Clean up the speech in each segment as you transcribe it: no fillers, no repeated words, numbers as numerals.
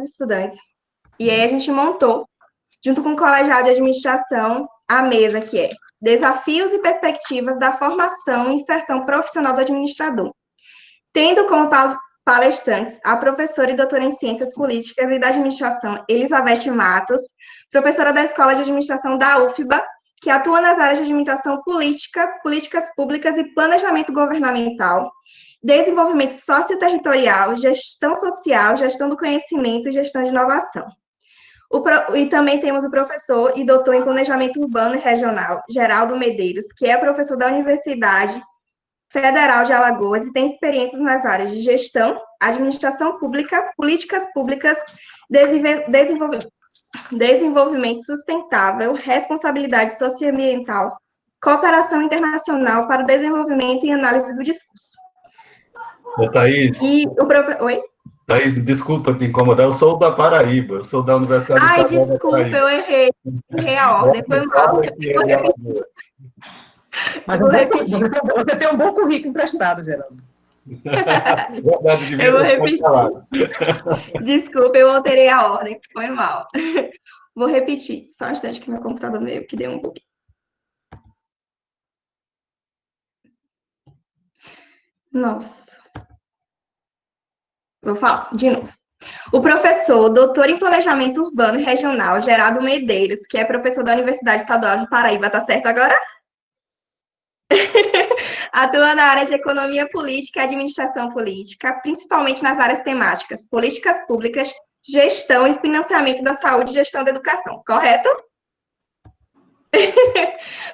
estudantes. E aí a gente montou, junto com o colegial de administração, a mesa que é Desafios e Perspectivas da Formação e Inserção Profissional do Administrador, tendo como palestrantes a professora e doutora em Ciências Políticas e da Administração, Elizabeth Matos, professora da Escola de Administração da UFBA, que atua nas áreas de administração política, políticas públicas e planejamento governamental, desenvolvimento socioterritorial, gestão social, gestão do conhecimento e gestão de inovação. E também temos o professor e doutor em planejamento urbano e regional, Geraldo Medeiros, que é professor da Universidade Federal de Alagoas e tem experiências nas áreas de gestão, administração pública, políticas públicas, desenvolvimento sustentável, responsabilidade socioambiental, cooperação internacional para o desenvolvimento e análise do discurso. Ô, Thaís. Oi? Thaís, desculpa te incomodar, eu sou da Paraíba, eu sou da Universidade Estadual da Paraíba. Desculpa, eu errei a ordem, foi mal. Mas você tem um bom currículo emprestado, Geraldo. Eu vou repetir. Desculpa, eu alterei a ordem, foi mal. Vou repetir, só um instante que meu computador meio que deu um bug. Nossa. Vou falar de novo. O professor, doutor em Planejamento Urbano e Regional, Geraldo Medeiros, que é professor da Universidade Estadual de Paraíba, tá certo agora? Atua na área de Economia Política e Administração Política, principalmente nas áreas temáticas, políticas públicas, gestão e financiamento da saúde e gestão da educação, correto?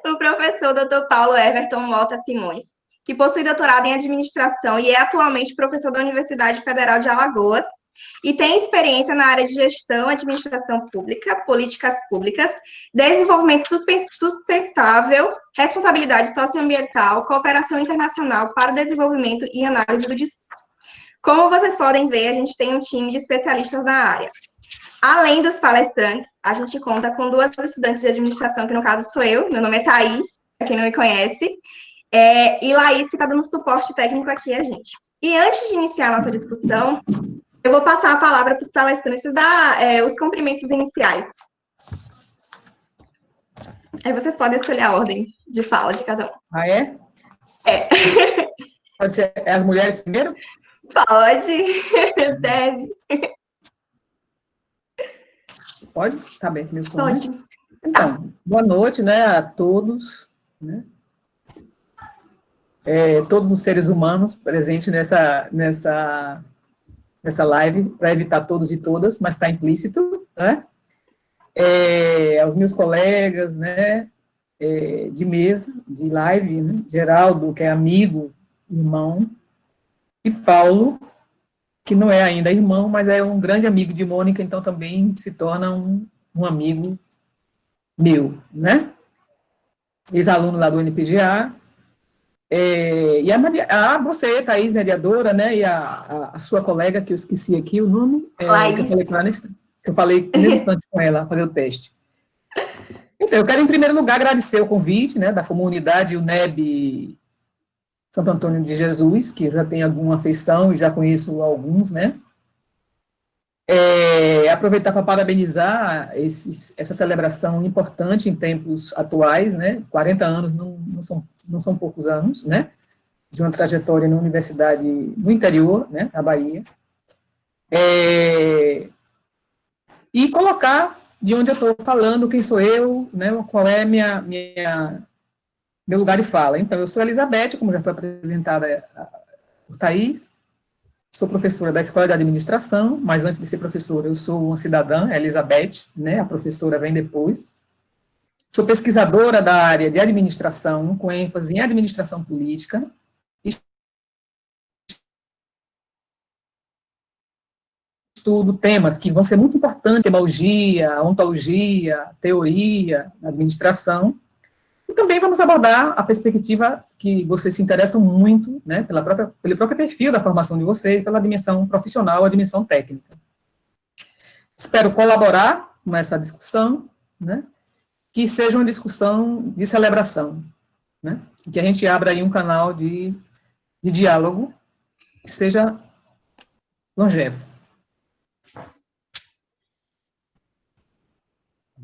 O professor Dr. Paulo Everton Mota Simões, que possui doutorado em administração e é atualmente professor da Universidade Federal de Alagoas e tem experiência na área de gestão, administração pública, políticas públicas, desenvolvimento sustentável, responsabilidade socioambiental, cooperação internacional para o desenvolvimento e análise do discurso. Como vocês podem ver, a gente tem um time de especialistas na área. Além dos palestrantes, a gente conta com 2 estudantes de administração, que no caso sou eu, meu nome é Thaís, para quem não me conhece, e Laís, que está dando suporte técnico aqui a gente. E antes de iniciar a nossa discussão, eu vou passar a palavra para os palestrantes dar os cumprimentos iniciais. Aí vocês podem escolher a ordem de fala de cada um. Ah, é? É. Pode ser as mulheres primeiro? Pode. Deve. Pode? Tá bem, meu som. Pode. Né? Então, boa noite, né, a todos, né? Todos os seres humanos presentes nessa live, para evitar todos e todas, mas está implícito, né? Aos meus colegas, né, de mesa, de live, né? Geraldo, que é amigo, irmão, e Paulo, que não é ainda irmão, mas é um grande amigo de Mônica, então também se torna um amigo meu, né? Ex-aluno lá do NPGA, e você, Thaís, mediadora, né, e a sua colega, que eu esqueci aqui o nome, que eu falei nesse instante com ela, fazer o teste. Então, eu quero, em primeiro lugar, agradecer o convite, né, da comunidade UNEB Santo Antônio de Jesus, que eu já tenho alguma afeição e já conheço alguns, né. Aproveitar para parabenizar essa celebração importante em tempos atuais, né, 40 anos não são poucos anos, né, de uma trajetória na universidade no interior, né, na Bahia, e colocar de onde eu estou falando, quem sou eu, né, qual é meu lugar de fala. Então, eu sou a Elizabeth, como já foi apresentada por Thaís, sou professora da Escola de Administração, mas antes de ser professora, eu sou uma cidadã, a Elizabeth, né, a professora vem depois. Sou pesquisadora da área de administração, com ênfase em administração política. Estudo temas que vão ser muito importantes, etimologia, ontologia, teoria, administração. E também vamos abordar a perspectiva que vocês se interessam muito, né, pelo próprio perfil da formação de vocês, pela dimensão profissional, a dimensão técnica. Espero colaborar com essa discussão, né, que seja uma discussão de celebração, né, que a gente abra aí um canal de diálogo que seja longevo.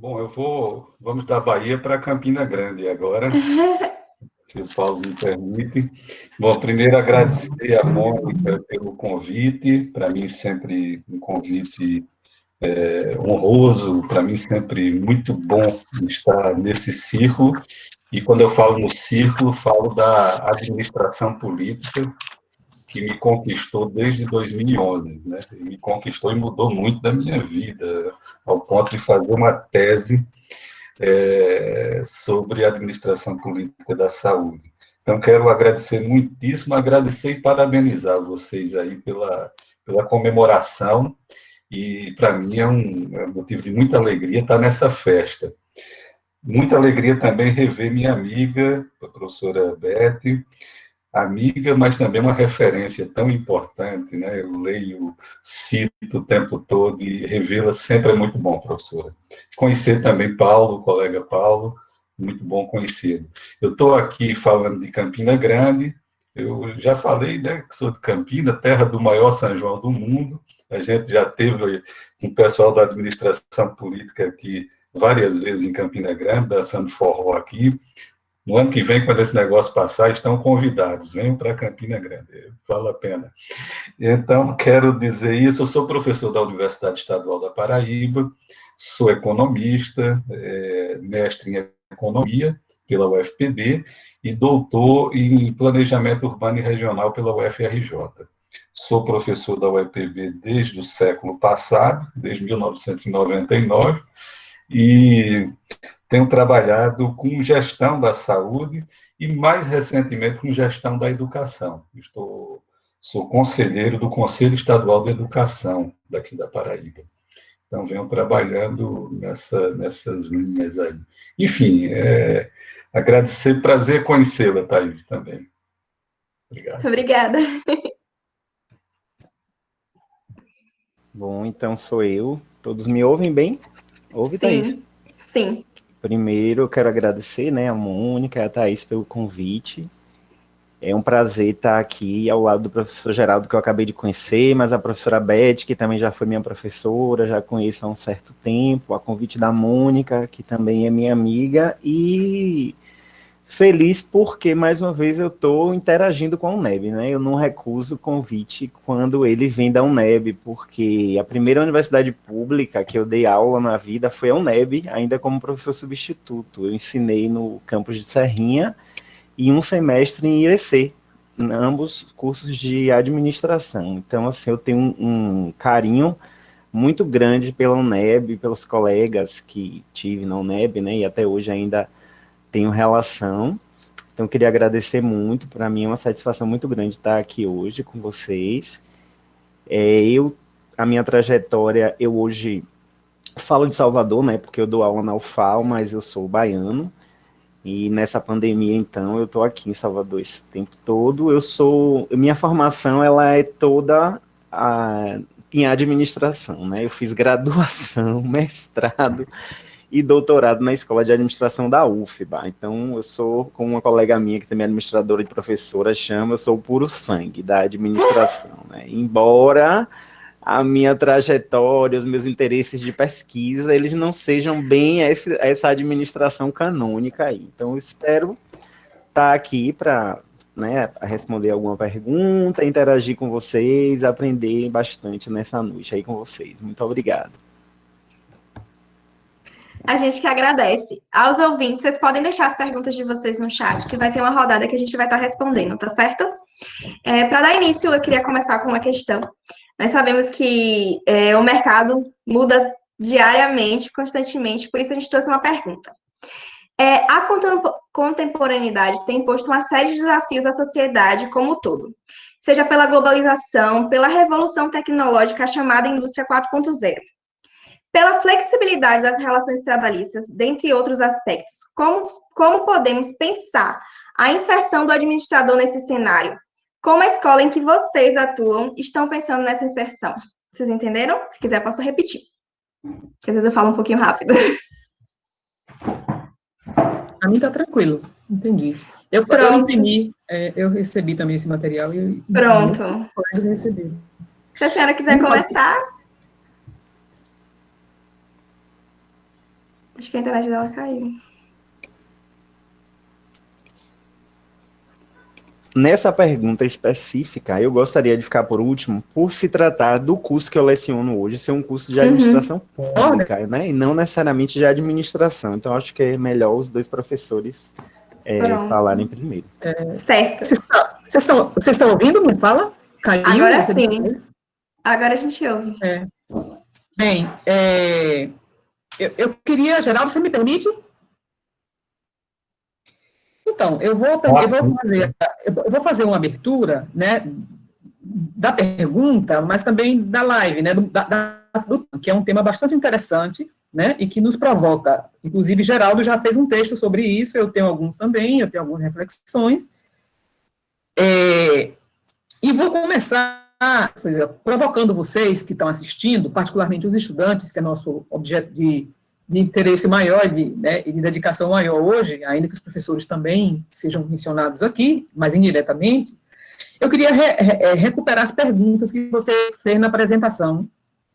Bom, vamos da Bahia para Campina Grande agora, se o Paulo me permite. Bom, primeiro agradecer a Mônica pelo convite, para mim sempre um convite honroso, para mim sempre muito bom estar nesse círculo, e quando eu falo no círculo, falo da administração política, que me conquistou desde 2011, né? E me conquistou e mudou muito da minha vida, ao ponto de fazer uma tese sobre a administração política da saúde. Então, quero agradecer muitíssimo, agradecer e parabenizar vocês aí pela comemoração, e para mim é um motivo de muita alegria estar nessa festa. Muita alegria também rever minha amiga, a professora Beth, amiga, mas também uma referência tão importante, né? Eu leio, cito o tempo todo, e revê-la sempre é muito bom, professora. Conhecer também Paulo, o colega Paulo, muito bom conhecê-lo. Eu estou aqui falando de Campina Grande, eu já falei, né, que sou de Campina, terra do maior São João do mundo. A gente já teve um pessoal da administração política aqui várias vezes em Campina Grande, dançando forró aqui. No ano que vem, quando esse negócio passar, estão convidados, venham para Campina Grande, vale a pena. Então, quero dizer isso, eu sou professor da Universidade Estadual da Paraíba, sou economista, mestre em economia pela UFPB e doutor em planejamento urbano e regional pela UFRJ. Sou professor da UFPB desde o século passado, desde 1999, e tenho trabalhado com gestão da saúde e, mais recentemente, com gestão da educação. Sou conselheiro do Conselho Estadual de Educação daqui da Paraíba. Então, venho trabalhando nessas linhas aí. Enfim, agradecer, prazer conhecê-la, Thaís, também. Obrigado. Obrigada. Bom, então sou eu. Todos me ouvem bem? Ouve, Thaís? Sim. Primeiro, eu quero agradecer, né, a Mônica e a Thaís pelo convite. É um prazer estar aqui ao lado do professor Geraldo, que eu acabei de conhecer, mas a professora Beth, que também já foi minha professora, já conheço há um certo tempo, a convite da Mônica, que também é minha amiga, e feliz porque, mais uma vez, eu estou interagindo com a UNEB, né? Eu não recuso o convite quando ele vem da UNEB, porque a primeira universidade pública que eu dei aula na vida foi a UNEB, ainda como professor substituto. Eu ensinei no campus de Serrinha e um semestre em Irecê, ambos cursos de administração. Então, assim, eu tenho um carinho muito grande pela UNEB, pelos colegas que tive na UNEB, né? E até hoje ainda tenho relação, então eu queria agradecer muito, para mim é uma satisfação muito grande estar aqui hoje com vocês. A minha trajetória, eu hoje falo de Salvador, né, porque eu dou aula na UFAL, mas eu sou baiano, e nessa pandemia, então, eu estou aqui em Salvador esse tempo todo. Minha formação, ela é toda em administração, né, eu fiz graduação, mestrado, e doutorado na Escola de Administração da UFBA. Então, eu sou, como uma colega minha, que também é administradora e professora, chama, eu sou o puro sangue da administração, né? Embora a minha trajetória, os meus interesses de pesquisa, eles não sejam bem essa administração canônica aí. Então, eu espero estar aqui para, né, responder alguma pergunta, interagir com vocês, aprender bastante nessa noite aí com vocês. Muito obrigado. A gente que agradece. Aos ouvintes, vocês podem deixar as perguntas de vocês no chat, que vai ter uma rodada que a gente vai estar respondendo, tá certo? Para dar início, eu queria começar com uma questão. Nós sabemos que o mercado muda diariamente, constantemente, por isso a gente trouxe uma pergunta. A contemporaneidade tem imposto uma série de desafios à sociedade como um todo, seja pela globalização, pela revolução tecnológica chamada Indústria 4.0. Pela flexibilidade das relações trabalhistas, dentre outros aspectos, como podemos pensar a inserção do administrador nesse cenário? Como a escola em que vocês atuam estão pensando nessa inserção? Vocês entenderam? Se quiser, posso repetir. Porque às vezes eu falo um pouquinho rápido. A mim tá tranquilo, entendi. Eu imprimi, eu recebi também esse material e Pronto. Os colegas receberam. Se a senhora quiser começar... Acho que a internet dela caiu. Nessa pergunta específica, eu gostaria de ficar por último, por se tratar do curso que eu leciono hoje, ser um curso de administração pública, né? E não necessariamente de administração. Então, acho que é melhor os dois professores falarem primeiro. Certo. Vocês estão ouvindo? Me fala? Caiu? Agora sim. Agora a gente ouve. Bem, eu queria... Geraldo, você me permite? Então, eu vou fazer uma abertura, né, da pergunta, mas também da live, né, que é um tema bastante interessante, né, e que nos provoca. Inclusive, Geraldo já fez um texto sobre isso, eu tenho alguns também, eu tenho algumas reflexões. E vou começar provocando vocês que estão assistindo, particularmente os estudantes, que é nosso objeto de interesse maior e de dedicação maior hoje, ainda que os professores também sejam mencionados aqui, mas indiretamente, eu queria recuperar as perguntas que você fez na apresentação,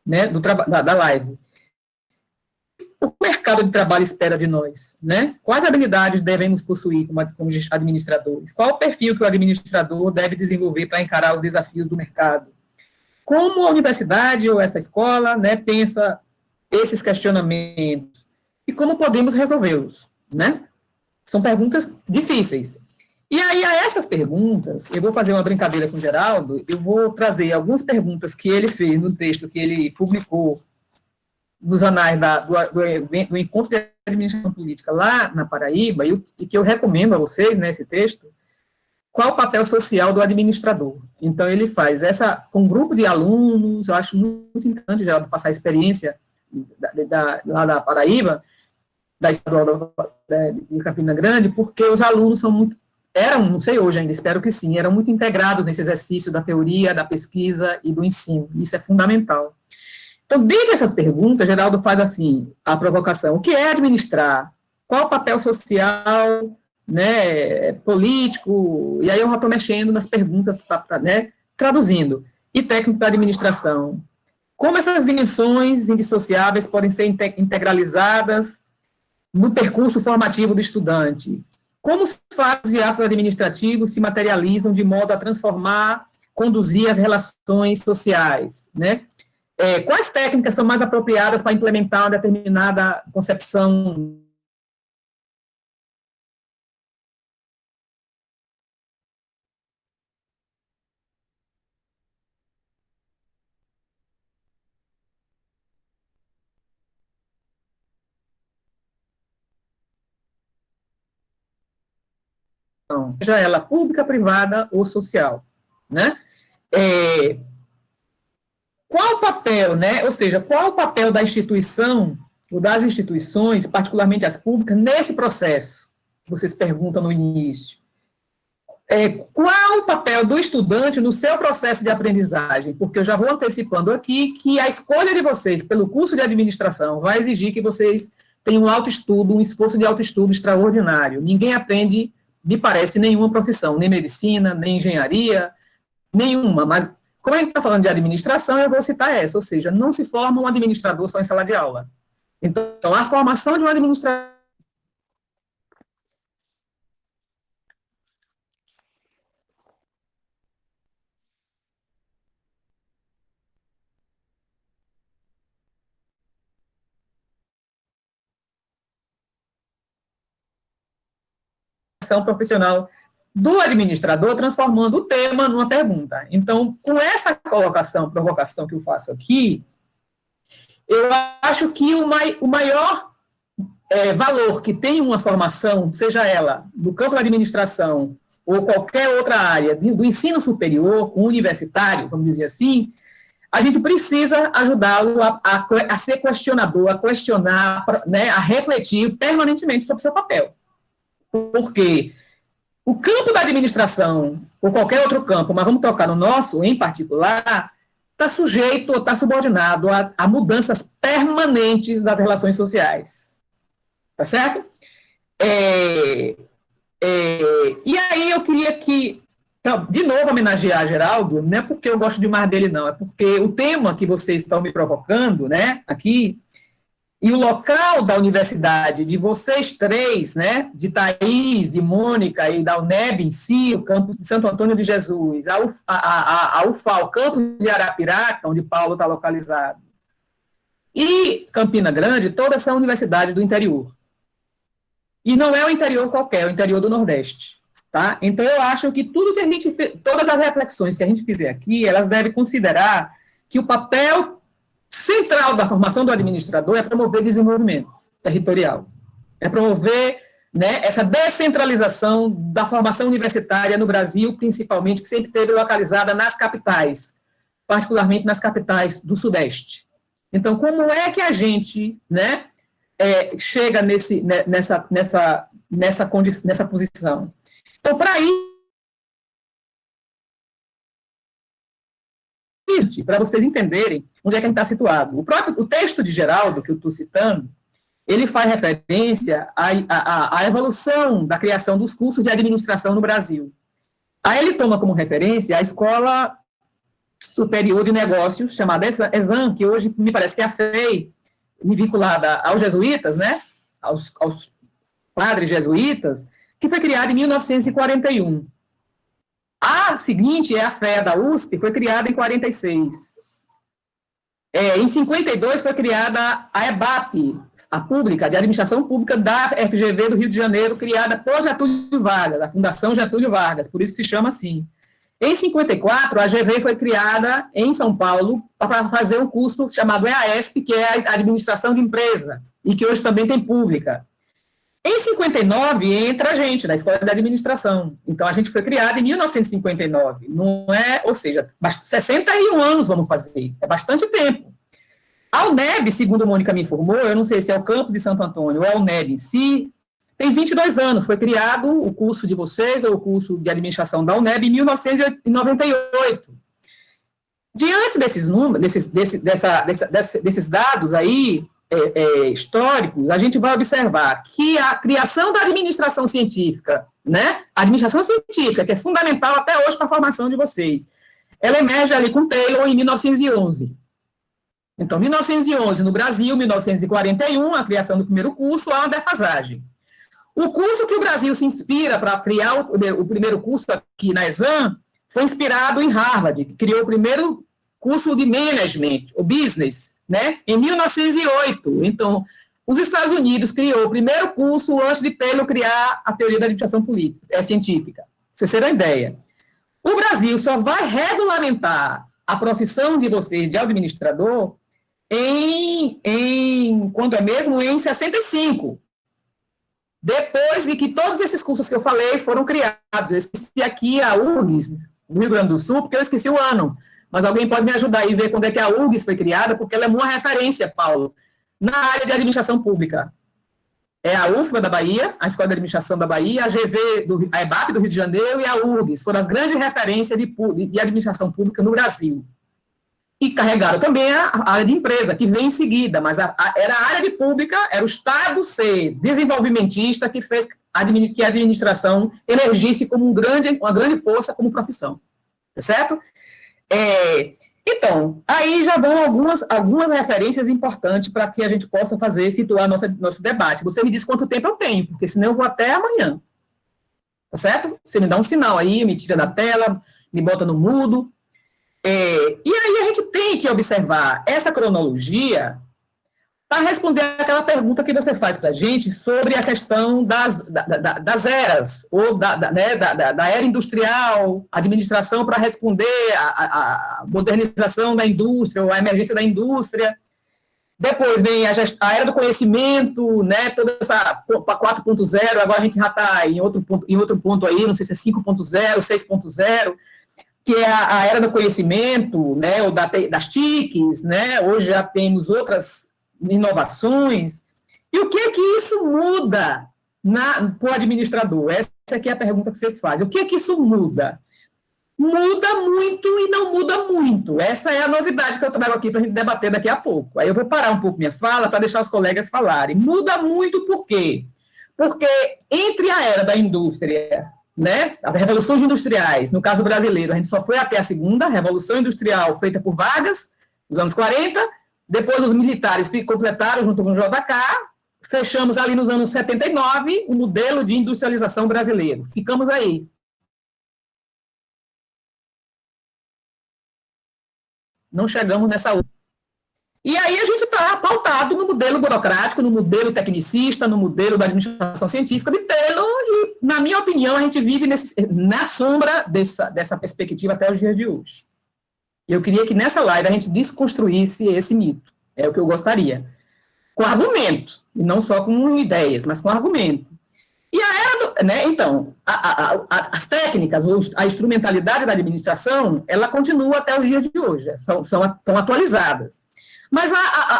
né, da live. O mercado de trabalho espera de nós, né? Quais habilidades devemos possuir como administradores? Qual o perfil que o administrador deve desenvolver para encarar os desafios do mercado? Como a universidade ou essa escola, né, pensa esses questionamentos e como podemos resolvê-los, né? São perguntas difíceis. E aí, a essas perguntas, eu vou fazer uma brincadeira com o Geraldo, eu vou trazer algumas perguntas que ele fez no texto que ele publicou nos anais do Encontro de Administração Política lá na Paraíba, e que eu recomendo a vocês, né, esse texto. Qual o papel social do administrador? Então, ele faz essa com um grupo de alunos, eu acho muito importante, Geraldo, passar a experiência lá da Paraíba, da estadual de Campina Grande, porque os alunos eram, não sei hoje ainda, espero que sim, eram muito integrados nesse exercício da teoria, da pesquisa e do ensino. Isso é fundamental. Então, dentre essas perguntas, Geraldo faz assim, a provocação: o que é administrar? Qual o papel social, né, político? E aí eu já estou mexendo nas perguntas, né, traduzindo. E técnico da administração. Como essas dimensões indissociáveis podem ser integralizadas no percurso formativo do estudante? Como os fatos e atos administrativos se materializam de modo a transformar, conduzir as relações sociais, né? Quais técnicas são mais apropriadas para implementar uma determinada concepção? Seja ela pública, privada ou social, né? Qual o papel, né? Ou seja, qual o papel da instituição ou das instituições, particularmente as públicas, nesse processo? Vocês perguntam no início. Qual o papel do estudante no seu processo de aprendizagem? Porque eu já vou antecipando aqui que a escolha de vocês pelo curso de administração vai exigir que vocês tenham um autoestudo, um esforço de autoestudo extraordinário. Ninguém aprende, me parece, nenhuma profissão, nem medicina, nem engenharia, nenhuma, mas como a gente está falando de administração, eu vou citar essa, ou seja, não se forma um administrador só em sala de aula. Então, a formação de um administrador profissional do administrador, transformando o tema numa pergunta. Então, com essa provocação que eu faço aqui, eu acho que o maior valor que tem uma formação, seja ela do campo da administração ou qualquer outra área do ensino superior, universitário, vamos dizer assim, a gente precisa ajudá-lo a ser questionador, a questionar, né, a refletir permanentemente sobre o seu papel. Porque o campo da administração, ou qualquer outro campo, mas vamos tocar no nosso em particular, está sujeito ou está subordinado a mudanças permanentes das relações sociais. Tá certo? E aí eu queria de novo, homenagear Geraldo, não é porque eu gosto demais dele, não, é porque o tema que vocês estão me provocando, né, aqui, E o local da universidade, de vocês três, né, de Thaís, de Mônica e da UNEB em si, o campus de Santo Antônio de Jesus, a UFAL, o campus de Arapiraca, onde Paulo está localizado, e Campina Grande, todas são universidades do interior. E não é o interior qualquer, é o interior do Nordeste. Tá? Então, eu acho que tudo que a gente, todas as reflexões que a gente fizer aqui, elas devem considerar que o papel central da formação do administrador é promover desenvolvimento territorial, é promover, né, essa descentralização da formação universitária no Brasil, principalmente, que sempre esteve localizada nas capitais, particularmente nas capitais do Sudeste. Então, como é que a gente, né, chega nessa posição? Então, para isso, para vocês entenderem onde é que a gente está situado. O texto de Geraldo, que eu estou citando, ele faz referência à evolução da criação dos cursos de administração no Brasil. Aí ele toma como referência a Escola Superior de Negócios, chamada ESAM, que hoje me parece que é a FEI, vinculada aos jesuítas, né, aos padres jesuítas, que foi criada em 1941. A seguinte é a FEA da USP, foi criada em 46. Em 52 foi criada a EBAP, a pública, de administração pública da FGV do Rio de Janeiro, criada por Getúlio Vargas, a Fundação Getúlio Vargas, por isso se chama assim. Em 54, a GV foi criada em São Paulo para fazer um curso chamado EASP, que é a administração de empresa, e que hoje também tem pública. Em 59, entra a gente, da Escola de Administração. Então, a gente foi criada em 1959. Não é, ou seja, 61 anos vamos fazer. É bastante tempo. A UNEB, segundo a Mônica me informou, eu não sei se é o campus de Santo Antônio ou é a UNEB em si, tem 22 anos. Foi criado o curso de vocês, ou o curso de administração da UNEB, em 1998. Diante desses números, desses dados aí, históricos, a gente vai observar que a criação da administração científica, né, a administração científica, que é fundamental até hoje para a formação de vocês, ela emerge ali com Taylor em 1911. Então, 1911 no Brasil, 1941, a criação do primeiro curso, há uma defasagem. O curso que o Brasil se inspira para criar o primeiro curso aqui na ESAM foi inspirado em Harvard, que criou o primeiro curso de management, o business, né, em 1908. Então, os Estados Unidos criou o primeiro curso antes de Taylor criar a teoria da administração científica. Pra vocês terem uma ideia. O Brasil só vai regulamentar a profissão de vocês de administrador quando é mesmo, em 65. Depois de que todos esses cursos que eu falei foram criados. Eu esqueci aqui a URGS, do Rio Grande do Sul, porque eu esqueci o ano. Mas alguém pode me ajudar aí a ver quando é que a URGS foi criada, porque ela é uma referência, Paulo, na área de administração pública. É a UFBA da Bahia, a Escola de Administração da Bahia, a EBAP do Rio de Janeiro e a URGS, foram as grandes referências de administração pública no Brasil. E carregaram também a área de empresa, que vem em seguida, mas era a área de pública, era o Estado ser desenvolvimentista que fez que a administração emergisse como uma grande força como profissão. Tá certo? Então, aí já vão algumas referências importantes para que a gente possa situar nosso debate. Você me diz quanto tempo eu tenho, porque senão eu vou até amanhã. Tá certo? Você me dá um sinal aí, me tira da tela, me bota no mudo. E aí a gente tem que observar essa cronologia para responder aquela pergunta que você faz para a gente sobre a questão das eras, ou da era industrial, administração para responder à modernização da indústria, ou à emergência da indústria. Depois vem a era do conhecimento, né, toda essa 4.0, agora a gente já está em outro ponto aí, não sei se é 5.0, 6.0, que é a era do conhecimento, né, ou das TICs, né, hoje já temos outras inovações. E o que é que isso muda para o administrador? Essa aqui é a pergunta que vocês fazem. O que é que isso muda? Muda muito e não muda muito. Essa é a novidade que eu trago aqui para a gente debater daqui a pouco. Aí eu vou parar um pouco minha fala para deixar os colegas falarem. Muda muito por quê? Porque entre a era da indústria, né, as revoluções industriais, no caso brasileiro, a gente só foi até a segunda, Revolução Industrial feita por Vargas, nos anos 40, Depois os militares completaram junto com o JK, fechamos ali nos anos 79 o modelo de industrialização brasileiro. Ficamos aí. Não chegamos nessa outra. E aí a gente está pautado no modelo burocrático, no modelo tecnicista, no modelo da administração científica de tê-lo, e, na minha opinião, a gente vive na sombra dessa perspectiva até os dias de hoje. Eu queria que nessa live a gente desconstruísse esse mito. É o que eu gostaria. Com argumento, e não só com ideias, mas com argumento. E a era né, então, as técnicas, a instrumentalidade da administração, ela continua até os dias de hoje, estão atualizadas. Mas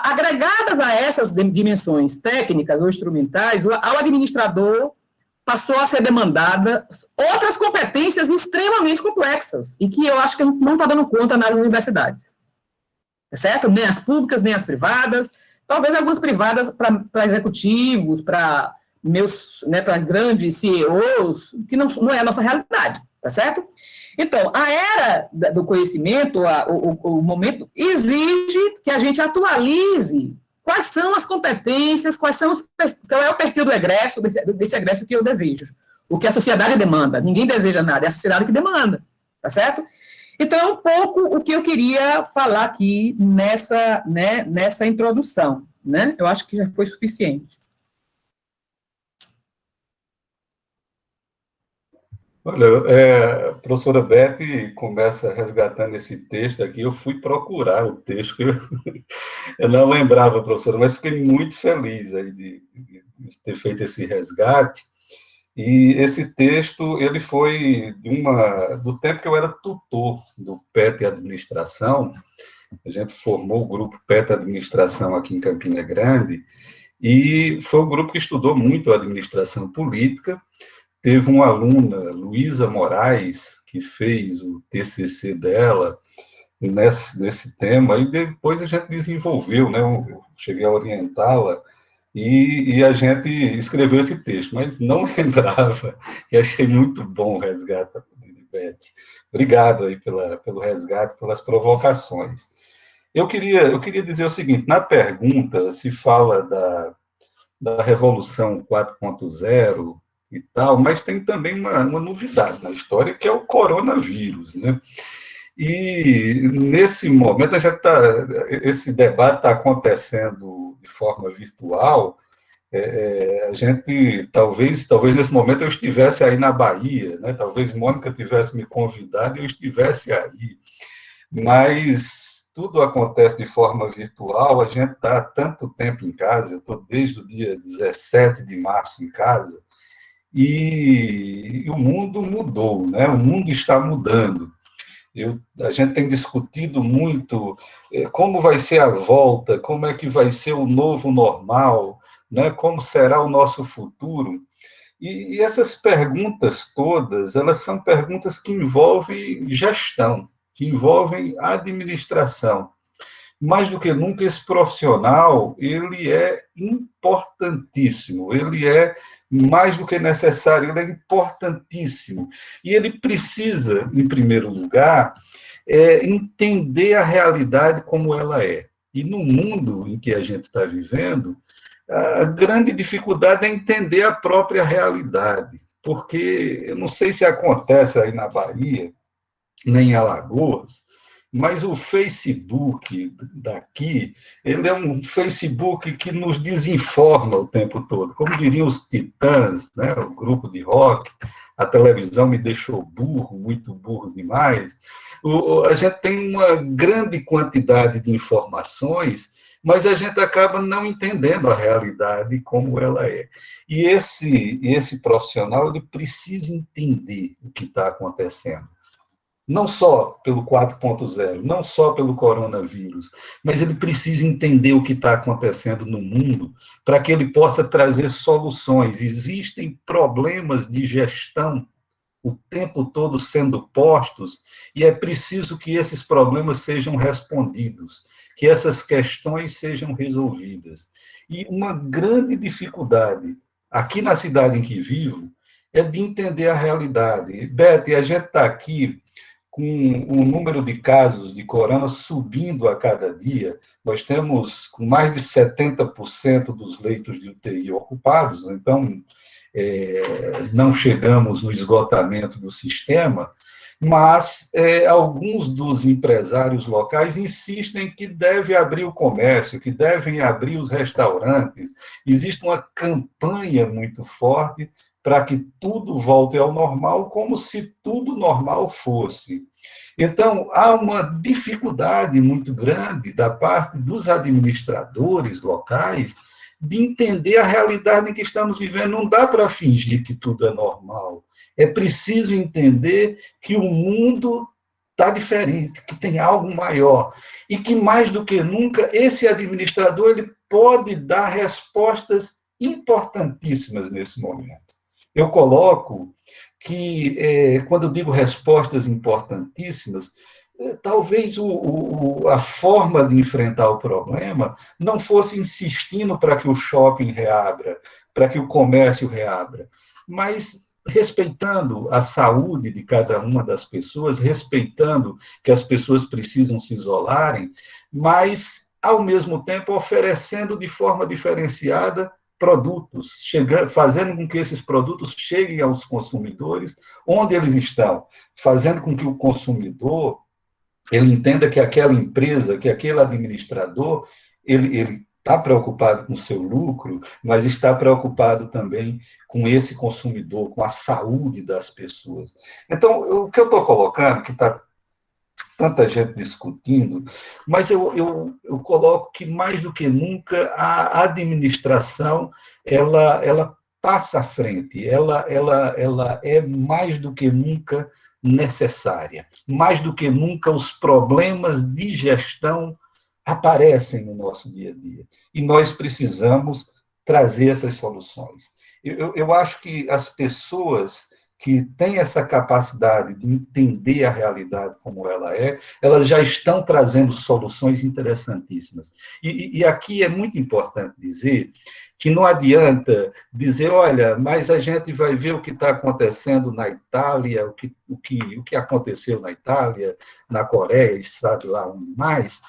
agregadas a essas dimensões técnicas ou instrumentais, ao administrador passou a ser demandada outras competências extremamente complexas, e que eu acho que a gente não está dando conta nas universidades. Certo? Nem as públicas, nem as privadas, talvez algumas privadas para executivos, para para grandes CEOs, que não é a nossa realidade, tá certo? Então, a era do conhecimento, o momento, exige que a gente atualize quais são as competências, qual é o perfil do egresso, desse egresso que eu desejo, o que a sociedade demanda. Ninguém deseja nada, é a sociedade que demanda, tá certo? Então, é um pouco o que eu queria falar aqui nessa introdução, né? Eu acho que já foi suficiente. Olha, a professora Beth começa resgatando esse texto aqui. Eu fui procurar o texto, eu não lembrava, professora, mas fiquei muito feliz aí de ter feito esse resgate. E esse texto, ele foi do tempo que eu era tutor do PET Administração. A gente formou o grupo PET Administração aqui em Campina Grande, e foi um grupo que estudou muito a administração política. Teve uma aluna, Luísa Moraes, que fez o TCC dela nesse tema, e depois a gente desenvolveu, né? Eu cheguei a orientá-la, e a gente escreveu esse texto, mas não lembrava, e achei muito bom o resgate da Beth. Obrigado aí pelo resgate, pelas provocações. Eu queria dizer o seguinte: na pergunta se fala da Revolução 4.0, e tal, mas tem também uma novidade na história, que é o coronavírus, né? E, nesse momento, esse debate está acontecendo de forma virtual. A gente, talvez nesse momento eu estivesse aí na Bahia, né? Talvez Mônica tivesse me convidado e eu estivesse aí, mas tudo acontece de forma virtual. A gente está há tanto tempo em casa, eu estou desde o dia 17 de março em casa, e o mundo mudou, né? O mundo está mudando. A gente tem discutido muito como vai ser a volta, como é que vai ser o novo normal, né? Como será o nosso futuro. E essas perguntas todas, elas são perguntas que envolvem gestão, que envolvem administração. Mais do que nunca, esse profissional, ele é importantíssimo, ele é mais do que necessário, ele é importantíssimo. E ele precisa, em primeiro lugar, entender a realidade como ela é. E no mundo em que a gente está vivendo, a grande dificuldade é entender a própria realidade, porque eu não sei se acontece aí na Bahia, nem em Alagoas, mas o Facebook daqui, ele é um Facebook que nos desinforma o tempo todo. Como diriam os Titãs, né, o grupo de rock, a televisão me deixou burro, muito burro demais. A gente tem uma grande quantidade de informações, mas a gente acaba não entendendo a realidade como ela é. E esse profissional, ele precisa entender o que está acontecendo. Não só pelo 4.0, não só pelo coronavírus, mas ele precisa entender o que está acontecendo no mundo para que ele possa trazer soluções. Existem problemas de gestão o tempo todo sendo postos, e é preciso que esses problemas sejam respondidos, que essas questões sejam resolvidas. E uma grande dificuldade, aqui na cidade em que vivo, é de entender a realidade. Beth, a gente está aqui com o número de casos de corona subindo a cada dia, nós temos com mais de 70% dos leitos de UTI ocupados, então não chegamos no esgotamento do sistema, mas alguns dos empresários locais insistem que deve abrir o comércio, que devem abrir os restaurantes. Existe uma campanha muito forte para que tudo volte ao normal, como se tudo normal fosse. Então, há uma dificuldade muito grande da parte dos administradores locais de entender a realidade em que estamos vivendo. Não dá para fingir que tudo é normal. É preciso entender que o mundo está diferente, que tem algo maior. E que, mais do que nunca, esse administrador ele pode dar respostas importantíssimas nesse momento. Eu coloco que, quando eu digo respostas importantíssimas, talvez a forma de enfrentar o problema não fosse insistindo para que o shopping reabra, para que o comércio reabra, mas respeitando a saúde de cada uma das pessoas, respeitando que as pessoas precisam se isolarem, mas, ao mesmo tempo, oferecendo de forma diferenciada produtos, fazendo com que esses produtos cheguem aos consumidores onde eles estão, fazendo com que o consumidor ele entenda que aquela empresa, que aquele administrador, ele está preocupado com o seu lucro, mas está preocupado também com esse consumidor, com a saúde das pessoas. Então, o que eu estou colocando, que está tanta gente discutindo, mas eu coloco que, mais do que nunca, a administração, ela passa à frente, ela é mais do que nunca necessária. Mais do que nunca, os problemas de gestão aparecem no nosso dia a dia. E nós precisamos trazer essas soluções. Eu acho que as pessoas que têm essa capacidade de entender a realidade como ela é, elas já estão trazendo soluções interessantíssimas. E aqui é muito importante dizer que não adianta dizer, olha, mas a gente vai ver o que está acontecendo na Itália, o que aconteceu na Itália, na Coreia, e sabe lá onde mais,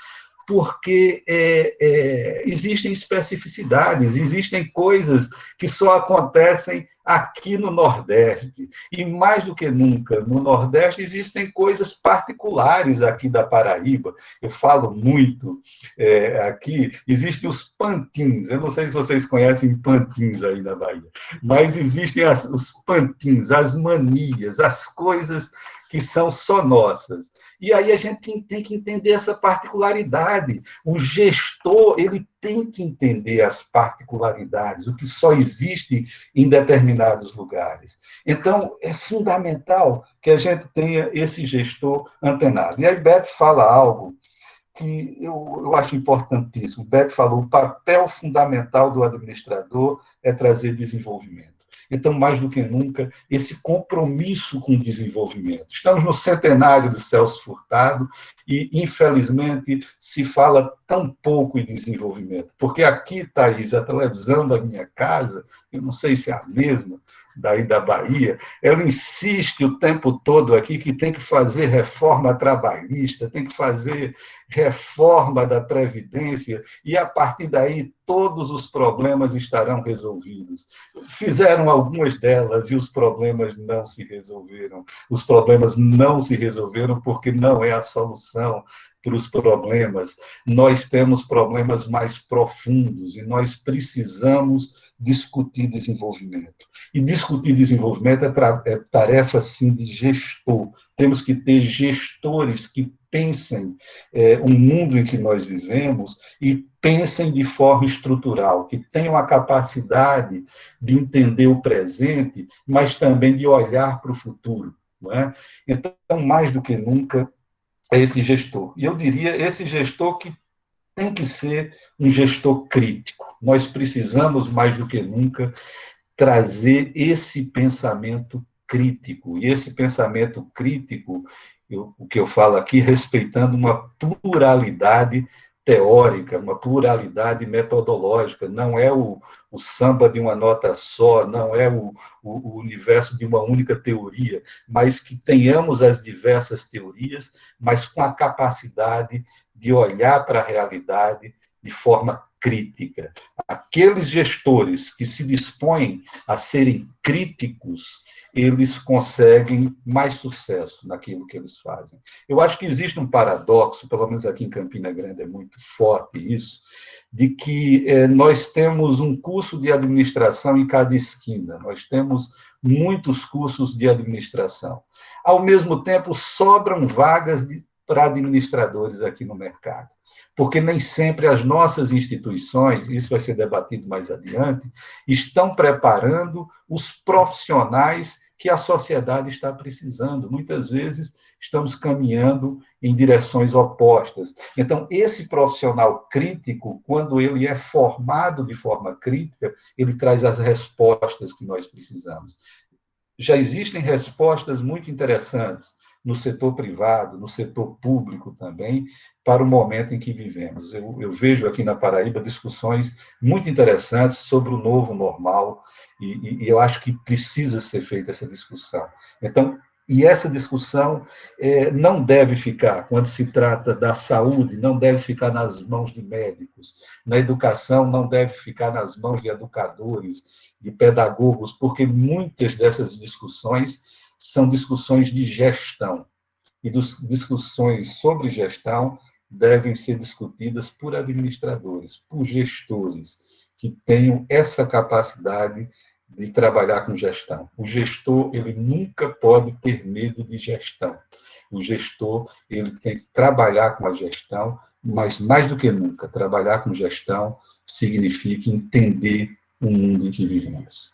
porque existem especificidades, existem coisas que só acontecem aqui no Nordeste. E, mais do que nunca, no Nordeste existem coisas particulares aqui da Paraíba. Eu falo muito aqui, existem os pantins. Eu não sei se vocês conhecem pantins aí na Bahia, mas existem os pantins, as manias, as coisas que são só nossas. E aí a gente tem que entender essa particularidade. O gestor, ele tem que entender as particularidades, o que só existe em determinados lugares. Então, é fundamental que a gente tenha esse gestor antenado. E aí Beto fala algo que eu acho importantíssimo. Beto falou, o papel fundamental do administrador é trazer desenvolvimento. Então, mais do que nunca, esse compromisso com o desenvolvimento. Estamos no centenário do Celso Furtado e, infelizmente, se fala tão pouco em desenvolvimento. Porque aqui, Thaís, a televisão da minha casa, eu não sei se é a mesma, daí da Bahia, ela insiste o tempo todo aqui que tem que fazer reforma trabalhista, tem que fazer reforma da Previdência, e a partir daí todos os problemas estarão resolvidos. Fizeram algumas delas e os problemas não se resolveram. Os problemas não se resolveram porque não é a solução para os problemas. Nós temos problemas mais profundos e nós precisamos discutir desenvolvimento. E discutir desenvolvimento é tarefa, sim, de gestor. Temos que ter gestores que pensem o mundo em que nós vivemos e pensem de forma estrutural, que tenham a capacidade de entender o presente, mas também de olhar para o futuro. Não é? Então, mais do que nunca, é esse gestor. E eu diria, esse gestor que tem que ser um gestor crítico. Nós precisamos, mais do que nunca, trazer esse pensamento crítico. E esse pensamento crítico, o que eu falo aqui, respeitando uma pluralidade teórica, uma pluralidade metodológica, não é o samba de uma nota só, não é o universo de uma única teoria, mas que tenhamos as diversas teorias, mas com a capacidade de olhar para a realidade de forma crítica. Aqueles gestores que se dispõem a serem críticos, eles conseguem mais sucesso naquilo que eles fazem. Eu acho que existe um paradoxo, pelo menos aqui em Campina Grande é muito forte isso, de que nós temos um curso de administração em cada esquina, nós temos muitos cursos de administração. Ao mesmo tempo, sobram vagas para administradores aqui no mercado, porque nem sempre as nossas instituições, isso vai ser debatido mais adiante, estão preparando os profissionais que a sociedade está precisando. Muitas vezes estamos caminhando em direções opostas. Então, esse profissional crítico, quando ele é formado de forma crítica, ele traz as respostas que nós precisamos. Já existem respostas muito interessantes no setor privado, no setor público também, para o momento em que vivemos. Eu vejo aqui na Paraíba discussões muito interessantes sobre o novo normal, e eu acho que precisa ser feita essa discussão. Então, e essa discussão não deve ficar, quando se trata da saúde, não deve ficar nas mãos de médicos, na educação não deve ficar nas mãos de educadores, de pedagogos, porque muitas dessas discussões são discussões de gestão, e discussões sobre gestão devem ser discutidas por administradores, por gestores, que tenham essa capacidade de trabalhar com gestão. O gestor, ele nunca pode ter medo de gestão. O gestor, ele tem que trabalhar com a gestão, mas mais do que nunca, trabalhar com gestão significa entender o mundo em que vivemos.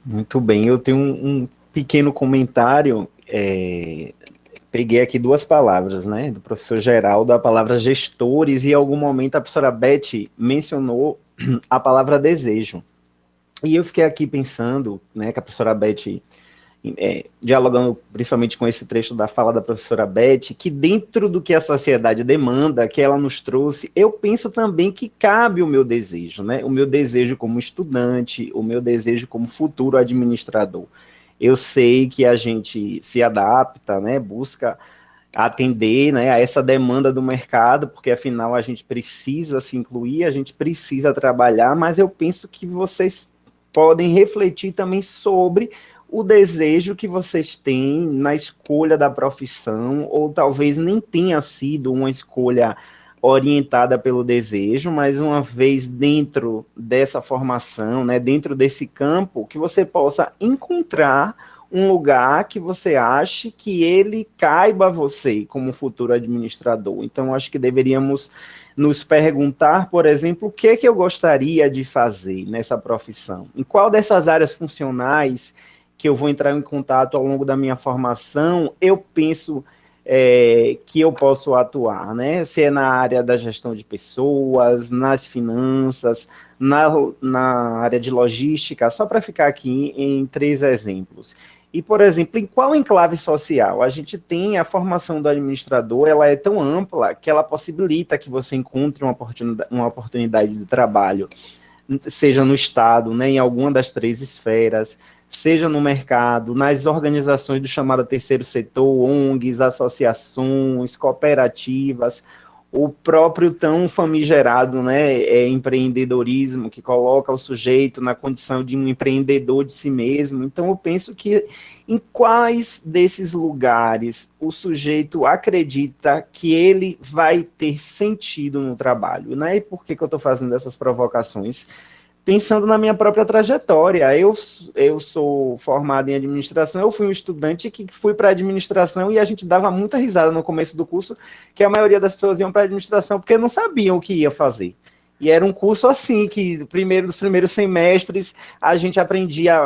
Muito bem, eu tenho um pequeno comentário, peguei aqui duas palavras, né, do professor Geraldo, a palavra gestores, e em algum momento a professora Beth mencionou a palavra desejo. E eu fiquei aqui pensando, né, que a professora Beth, dialogando principalmente com esse trecho da fala da professora Beth, que dentro do que a sociedade demanda, que ela nos trouxe, eu penso também que cabe o meu desejo, né, o meu desejo como estudante, o meu desejo como futuro administrador. Eu sei que a gente se adapta, né, busca atender, né, a essa demanda do mercado, porque afinal a gente precisa se incluir, a gente precisa trabalhar, mas eu penso que vocês podem refletir também sobre o desejo que vocês têm na escolha da profissão, ou talvez nem tenha sido uma escolha orientada pelo desejo, mas uma vez dentro dessa formação, né, dentro desse campo, que você possa encontrar um lugar que você ache que ele caiba a você como futuro administrador. Então, acho que deveríamos nos perguntar, por exemplo, o que é que eu gostaria de fazer nessa profissão? Em qual dessas áreas funcionais que eu vou entrar em contato ao longo da minha formação, eu penso que eu posso atuar, né? Se é na área da gestão de pessoas, nas finanças, na área de logística, só para ficar aqui em 3 exemplos. E, por exemplo, em qual enclave social? A gente tem a formação do administrador, ela é tão ampla que ela possibilita que você encontre uma oportunidade de trabalho, seja no Estado, né, em alguma das 3 esferas, seja no mercado, nas organizações do chamado terceiro setor, ONGs, associações, cooperativas, o próprio tão famigerado, né, empreendedorismo, que coloca o sujeito na condição de um empreendedor de si mesmo. Então, eu penso que em quais desses lugares o sujeito acredita que ele vai ter sentido no trabalho, né? E por que eu estou fazendo essas provocações? Pensando na minha própria trajetória, eu sou formado em administração, eu fui um estudante que fui para a administração e a gente dava muita risada no começo do curso, que a maioria das pessoas iam para a administração porque não sabiam o que ia fazer. E era um curso assim, que nos primeiros semestres a gente aprendia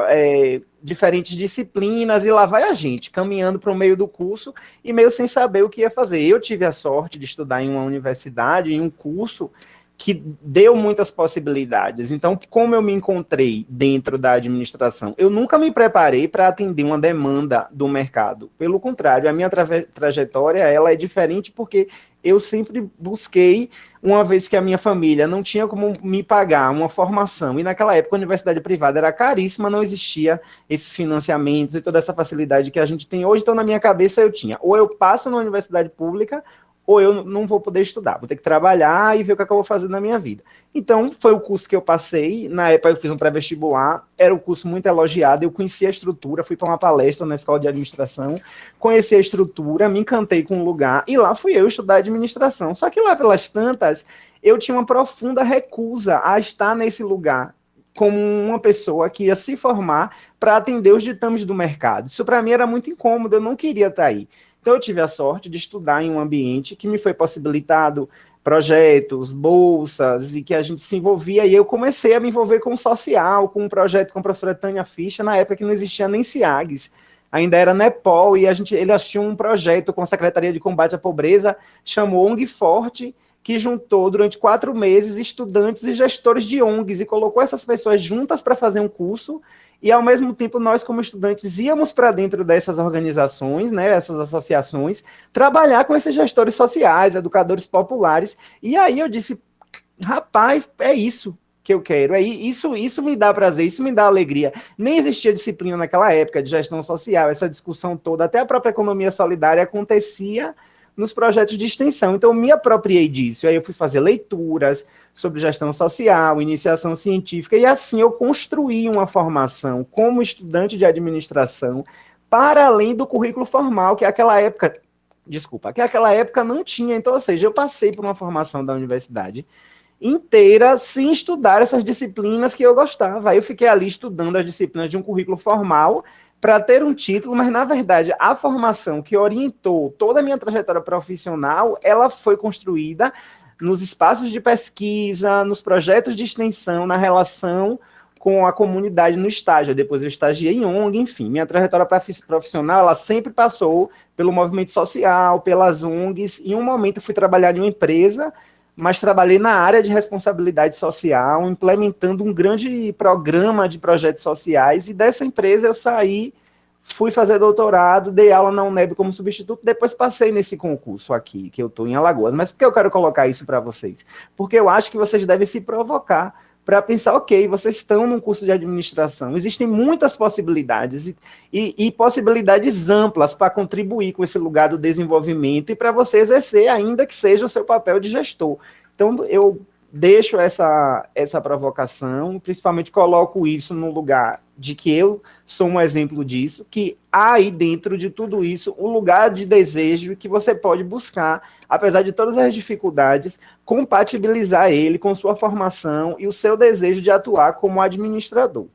diferentes disciplinas e lá vai a gente, caminhando para o meio do curso e meio sem saber o que ia fazer. Eu tive a sorte de estudar em uma universidade, em um curso que deu muitas possibilidades. Então, como eu me encontrei dentro da administração, eu nunca me preparei para atender uma demanda do mercado. Pelo contrário, a minha trajetória ela é diferente porque eu sempre busquei, uma vez que a minha família não tinha como me pagar uma formação, e naquela época a universidade privada era caríssima, não existia esses financiamentos e toda essa facilidade que a gente tem hoje, então na minha cabeça eu tinha, ou eu passo na universidade pública, ou eu não vou poder estudar, vou ter que trabalhar e ver o que é que eu vou fazer na minha vida. Então, foi o curso que eu passei, na época eu fiz um pré-vestibular, era um curso muito elogiado, eu conheci a estrutura, fui para uma palestra na escola de administração, conheci a estrutura, me encantei com o lugar, e lá fui eu estudar administração. Só que lá pelas tantas, eu tinha uma profunda recusa a estar nesse lugar, como uma pessoa que ia se formar para atender os ditames do mercado. Isso para mim era muito incômodo, eu não queria estar aí. Então, eu tive a sorte de estudar em um ambiente que me foi possibilitado projetos, bolsas, e que a gente se envolvia, e eu comecei a me envolver com o social, com um projeto com a professora Tânia Fischer, na época que não existia nem CIAGS, ainda era NEPOL, e eles tinham um projeto com a Secretaria de Combate à Pobreza, chamou ONG Forte, que juntou durante 4 meses estudantes e gestores de ONGs, e colocou essas pessoas juntas para fazer um curso, e, ao mesmo tempo, nós, como estudantes, íamos para dentro dessas organizações, né, essas associações, trabalhar com esses gestores sociais, educadores populares. E aí eu disse, rapaz, é isso que eu quero, isso me dá prazer, isso me dá alegria. Nem existia disciplina naquela época de gestão social, essa discussão toda, até a própria economia solidária acontecia nos projetos de extensão. Então, eu me apropriei disso. Aí eu fui fazer leituras sobre gestão social, iniciação científica, e assim eu construí uma formação como estudante de administração para além do currículo formal, que aquela época não tinha. Então, ou seja, eu passei por uma formação da universidade inteira sem estudar essas disciplinas que eu gostava. Aí eu fiquei ali estudando as disciplinas de um currículo formal para ter um título, mas, na verdade, a formação que orientou toda a minha trajetória profissional, ela foi construída nos espaços de pesquisa, nos projetos de extensão, na relação com a comunidade no estágio. Depois eu estagiei em ONG, enfim. Minha trajetória profissional, ela sempre passou pelo movimento social, pelas ONGs. Em um momento eu fui trabalhar em uma empresa, mas trabalhei na área de responsabilidade social, implementando um grande programa de projetos sociais, e dessa empresa eu saí, fui fazer doutorado, dei aula na UNEB como substituto, depois passei nesse concurso aqui, que eu estou em Alagoas. Mas por que eu quero colocar isso para vocês? Porque eu acho que vocês devem se provocar para pensar, ok, vocês estão num curso de administração, existem muitas possibilidades, e possibilidades amplas para contribuir com esse lugar do desenvolvimento e para você exercer, ainda que seja o seu papel de gestor. Então, eu deixo essa provocação, principalmente coloco isso no lugar de que eu sou um exemplo disso, que há aí dentro de tudo isso um lugar de desejo que você pode buscar, apesar de todas as dificuldades, compatibilizar ele com sua formação e o seu desejo de atuar como administrador.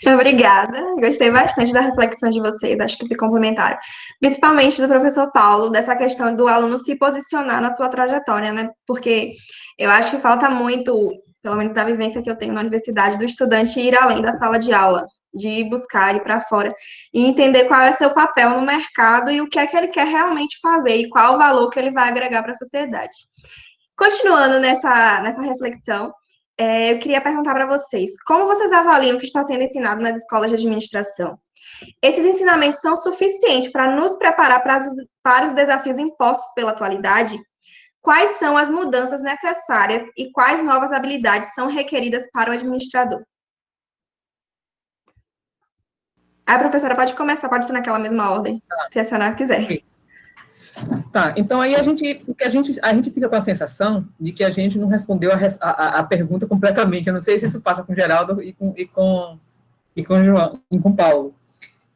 Obrigada, gostei bastante da reflexão de vocês, acho que se complementaram. Principalmente do professor Paulo, dessa questão do aluno se posicionar na sua trajetória, né? Porque eu acho que falta muito, pelo menos da vivência que eu tenho na universidade, do estudante ir além da sala de aula, de buscar, ir para fora, e entender qual é seu papel no mercado e o que é que ele quer realmente fazer, e qual o valor que ele vai agregar para a sociedade. Continuando nessa reflexão, eu queria perguntar para vocês, como vocês avaliam o que está sendo ensinado nas escolas de administração? Esses ensinamentos são suficientes para nos preparar para os desafios impostos pela atualidade? Quais são as mudanças necessárias e quais novas habilidades são requeridas para o administrador? A professora pode começar, pode ser naquela mesma ordem, se a senhora quiser. Tá, então aí a gente fica com a sensação de que a gente não respondeu a pergunta completamente. Eu não sei se isso passa com o Geraldo e com o João, e com o Paulo.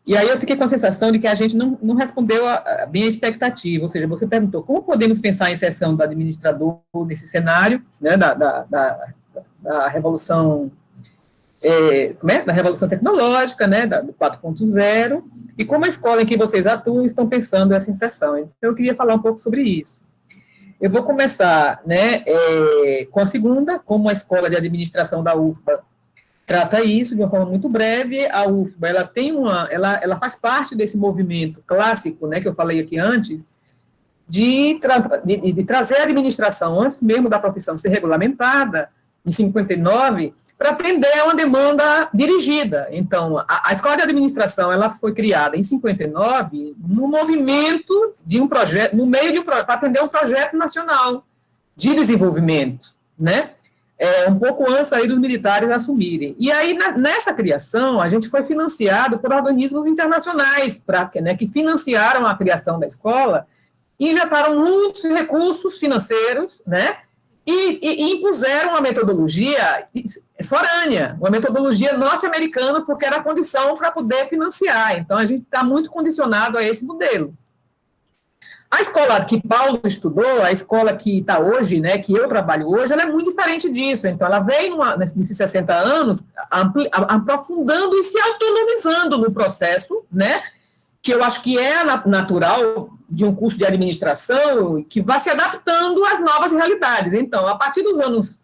E aí eu fiquei com a sensação de que a gente não respondeu bem a expectativa, ou seja, você perguntou como podemos pensar a inserção do administrador nesse cenário, né, da revolução, da revolução tecnológica, né, do 4.0, e como a escola em que vocês atuam estão pensando essa inserção. Então, eu queria falar um pouco sobre isso. Eu vou começar, né, com a segunda, como a escola de administração da UFBA trata isso de uma forma muito breve. A UFBA, ela faz parte desse movimento clássico, né, que eu falei aqui antes, de trazer a administração, antes mesmo da profissão ser regulamentada, em 59, para atender a uma demanda dirigida. Então, a Escola de Administração, ela foi criada em 59, no movimento de um projeto, no meio de para atender um projeto nacional de desenvolvimento, né? Um pouco antes aí dos militares assumirem. E aí, nessa criação, a gente foi financiado por organismos internacionais, né, que financiaram a criação da escola, e injetaram muitos recursos financeiros, né, e impuseram uma metodologia forânea, uma metodologia norte-americana, porque era a condição para poder financiar. Então, a gente está muito condicionado a esse modelo. A escola que Paulo estudou, a escola que está hoje, né, que eu trabalho hoje, ela é muito diferente disso. Então, ela veio nesses 60 anos aprofundando e se autonomizando no processo, né, que eu acho que é natural de um curso de administração, que vai se adaptando às novas realidades. Então, a partir dos anos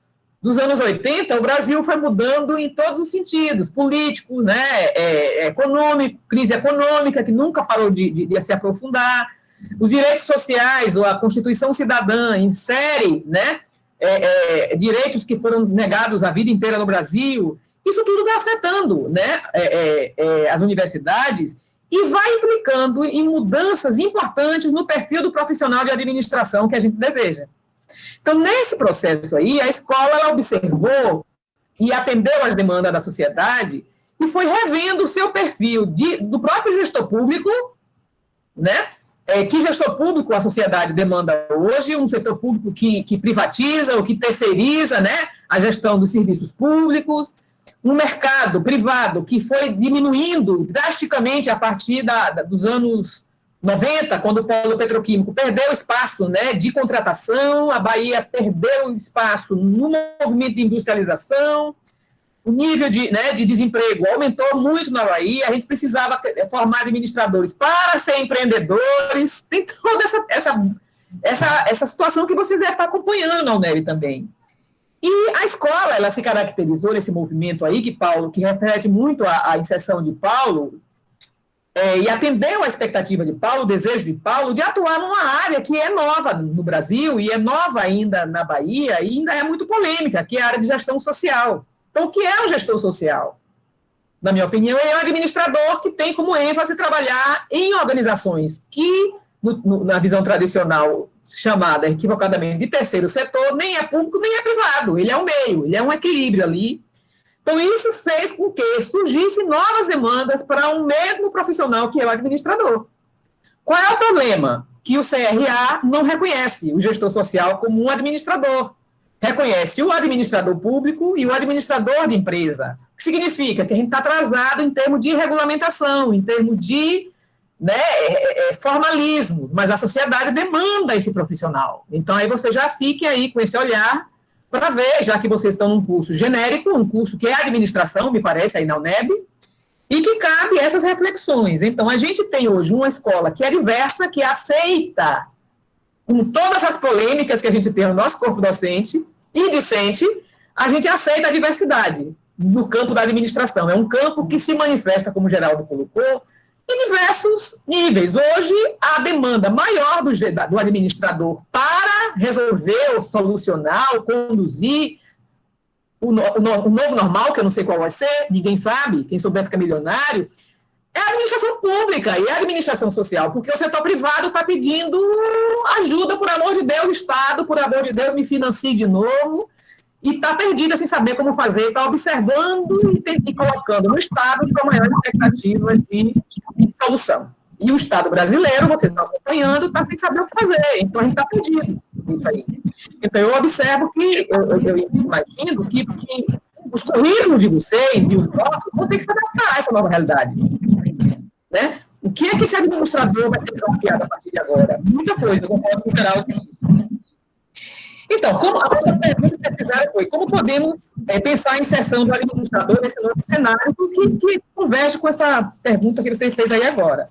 80, o Brasil foi mudando em todos os sentidos, político, né, econômico, crise econômica, que nunca parou de se aprofundar, os direitos sociais, ou a Constituição Cidadã insere, né, direitos que foram negados a vida inteira no Brasil. Isso tudo vai afetando, né, as universidades, e vai implicando em mudanças importantes no perfil do profissional de administração que a gente deseja. Então, nesse processo aí, a escola ela observou e atendeu às demandas da sociedade e foi revendo o seu perfil do próprio gestor público, né? Que gestor público a sociedade demanda hoje? Um setor público que privatiza ou que terceiriza, né, a gestão dos serviços públicos, um mercado privado que foi diminuindo drasticamente a partir dos anos 90, quando o polo petroquímico perdeu espaço, né, de contratação, a Bahia perdeu espaço no movimento de industrialização, o nível de desemprego aumentou muito na Bahia, a gente precisava formar administradores para ser empreendedores, tem toda essa situação que vocês devem estar acompanhando na UNEB também. E a escola, ela se caracterizou nesse movimento aí, que reflete muito a inserção de Paulo, e atendeu à expectativa de Paulo, o desejo de Paulo, de atuar numa área que é nova no Brasil, e é nova ainda na Bahia, e ainda é muito polêmica, que é a área de gestão social. Então, o que é um gestor social? Na minha opinião, ele é um administrador que tem como ênfase trabalhar em organizações que, na visão tradicional, chamada equivocadamente de terceiro setor, nem é público, nem é privado. Ele é um meio, ele é um equilíbrio ali. Então, isso fez com que surgissem novas demandas para um mesmo profissional que é o administrador. Qual é o problema? Que o CRA não reconhece o gestor social como um administrador. Reconhece o administrador público e o administrador de empresa. O que significa? Que a gente está atrasado em termos de regulamentação, em termos de, né, formalismo, mas a sociedade demanda esse profissional. Então, aí você já fique aí com esse olhar para ver, já que vocês estão num curso genérico, um curso que é administração, me parece, aí na UNEB, e que cabe essas reflexões. Então, a gente tem hoje uma escola que é diversa, que aceita, com todas as polêmicas que a gente tem no nosso corpo docente e discente, a gente aceita a diversidade no campo da administração. É um campo que se manifesta, como o Geraldo colocou, em diversos níveis. Hoje, a demanda maior do administrador para resolver, ou solucionar, ou conduzir o novo normal, que eu não sei qual vai ser, ninguém sabe, quem souber fica milionário, é a administração pública e a administração social, porque o setor privado está pedindo ajuda, por amor de Deus, Estado, por amor de Deus, me financie de novo, e está perdida sem saber como fazer, está observando e colocando no Estado com a maior expectativa de solução. E o Estado brasileiro, vocês estão acompanhando, está sem saber o que fazer, então a gente está perdido nisso aí. Então eu observo que, eu imagino que os currículos de vocês e os nossos vão ter que se adaptar a essa nova realidade. Né? O que é que esse administrador vai ser desafiado a partir de agora? Muita coisa, eu concordo com o Geraldo disso. Então, a outra pergunta que vocês fizeram foi como podemos pensar a inserção do administrador nesse novo cenário que converge com essa pergunta que você fez aí agora.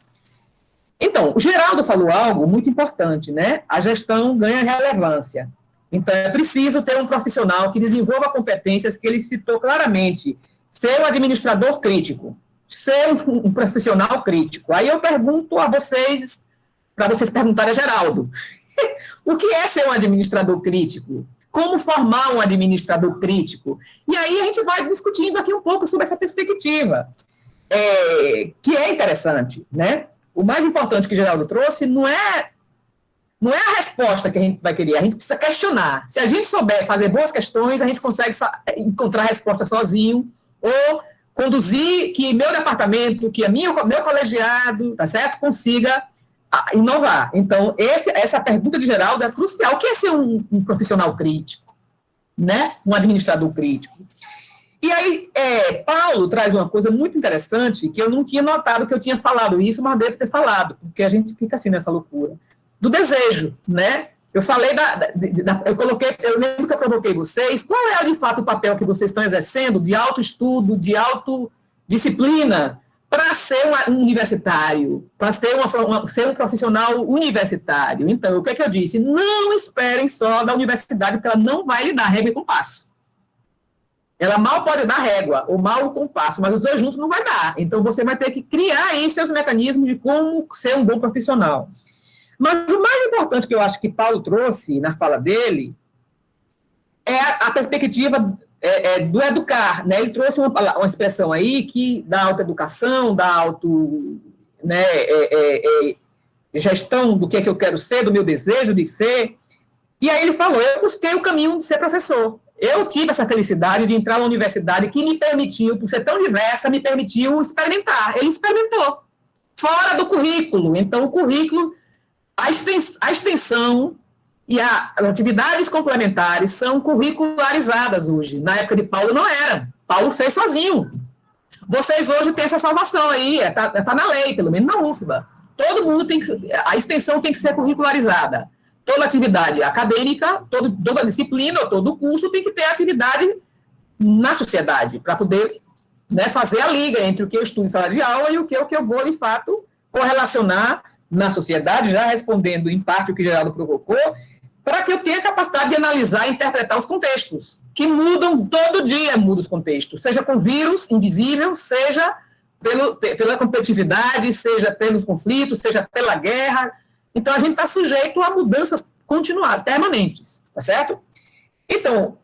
Então, o Geraldo falou algo muito importante, né? A gestão ganha relevância. Então, é preciso ter um profissional que desenvolva competências que ele citou claramente, ser um administrador crítico, ser um profissional crítico. Aí eu pergunto a vocês, para vocês perguntarem a Geraldo, o que é ser um administrador crítico? Como formar um administrador crítico? E aí a gente vai discutindo aqui um pouco sobre essa perspectiva, que é interessante, né? O mais importante que Geraldo trouxe não é a resposta que a gente vai querer, a gente precisa questionar. Se a gente souber fazer boas questões, a gente consegue encontrar a resposta sozinho, ou conduzir que meu departamento, que meu colegiado, tá certo? Consiga inovar. Então, essa pergunta de Geraldo é crucial. O que é ser um profissional crítico? Né? Um administrador crítico. E aí, Paulo traz uma coisa muito interessante, que eu não tinha notado que eu tinha falado isso, mas devo ter falado, porque a gente fica assim nessa loucura. Do desejo, né? Eu falei eu lembro que eu provoquei vocês, qual é, de fato, o papel que vocês estão exercendo de autoestudo, de autodisciplina, para ser um universitário, para ser um profissional universitário. Então, o que é que eu disse? Não esperem só da universidade, porque ela não vai lhe dar régua e compasso. Ela mal pode dar régua, ou mal o compasso, mas os dois juntos não vai dar. Então, você vai ter que criar aí seus mecanismos de como ser um bom profissional. Mas o mais importante que eu acho que Paulo trouxe na fala dele é a perspectiva do educar, né? Ele trouxe uma expressão aí que da autoeducação, da gestão do que é que eu quero ser, do meu desejo de ser. E aí ele falou, eu busquei o caminho de ser professor. Eu tive essa felicidade de entrar na universidade que me permitiu, por ser tão diversa, me permitiu experimentar. Ele experimentou, fora do currículo. Então, o currículo, a extensão e as atividades complementares são curricularizadas hoje. Na época de Paulo não era. Paulo fez sozinho. Vocês hoje têm essa salvação aí, está na lei, pelo menos na UFBA. Todo mundo a extensão tem que ser curricularizada. Toda atividade acadêmica, toda disciplina, todo curso tem que ter atividade na sociedade, para poder, né, fazer a liga entre o que eu estudo em sala de aula e o que eu vou, de fato, correlacionar na sociedade, já respondendo em parte o que o Geraldo provocou, para que eu tenha a capacidade de analisar e interpretar os contextos, que mudam todo dia, mudam os contextos, seja com vírus invisível, seja pela competitividade, seja pelos conflitos, seja pela guerra. Então, a gente está sujeito a mudanças continuadas, permanentes, tá certo? Então,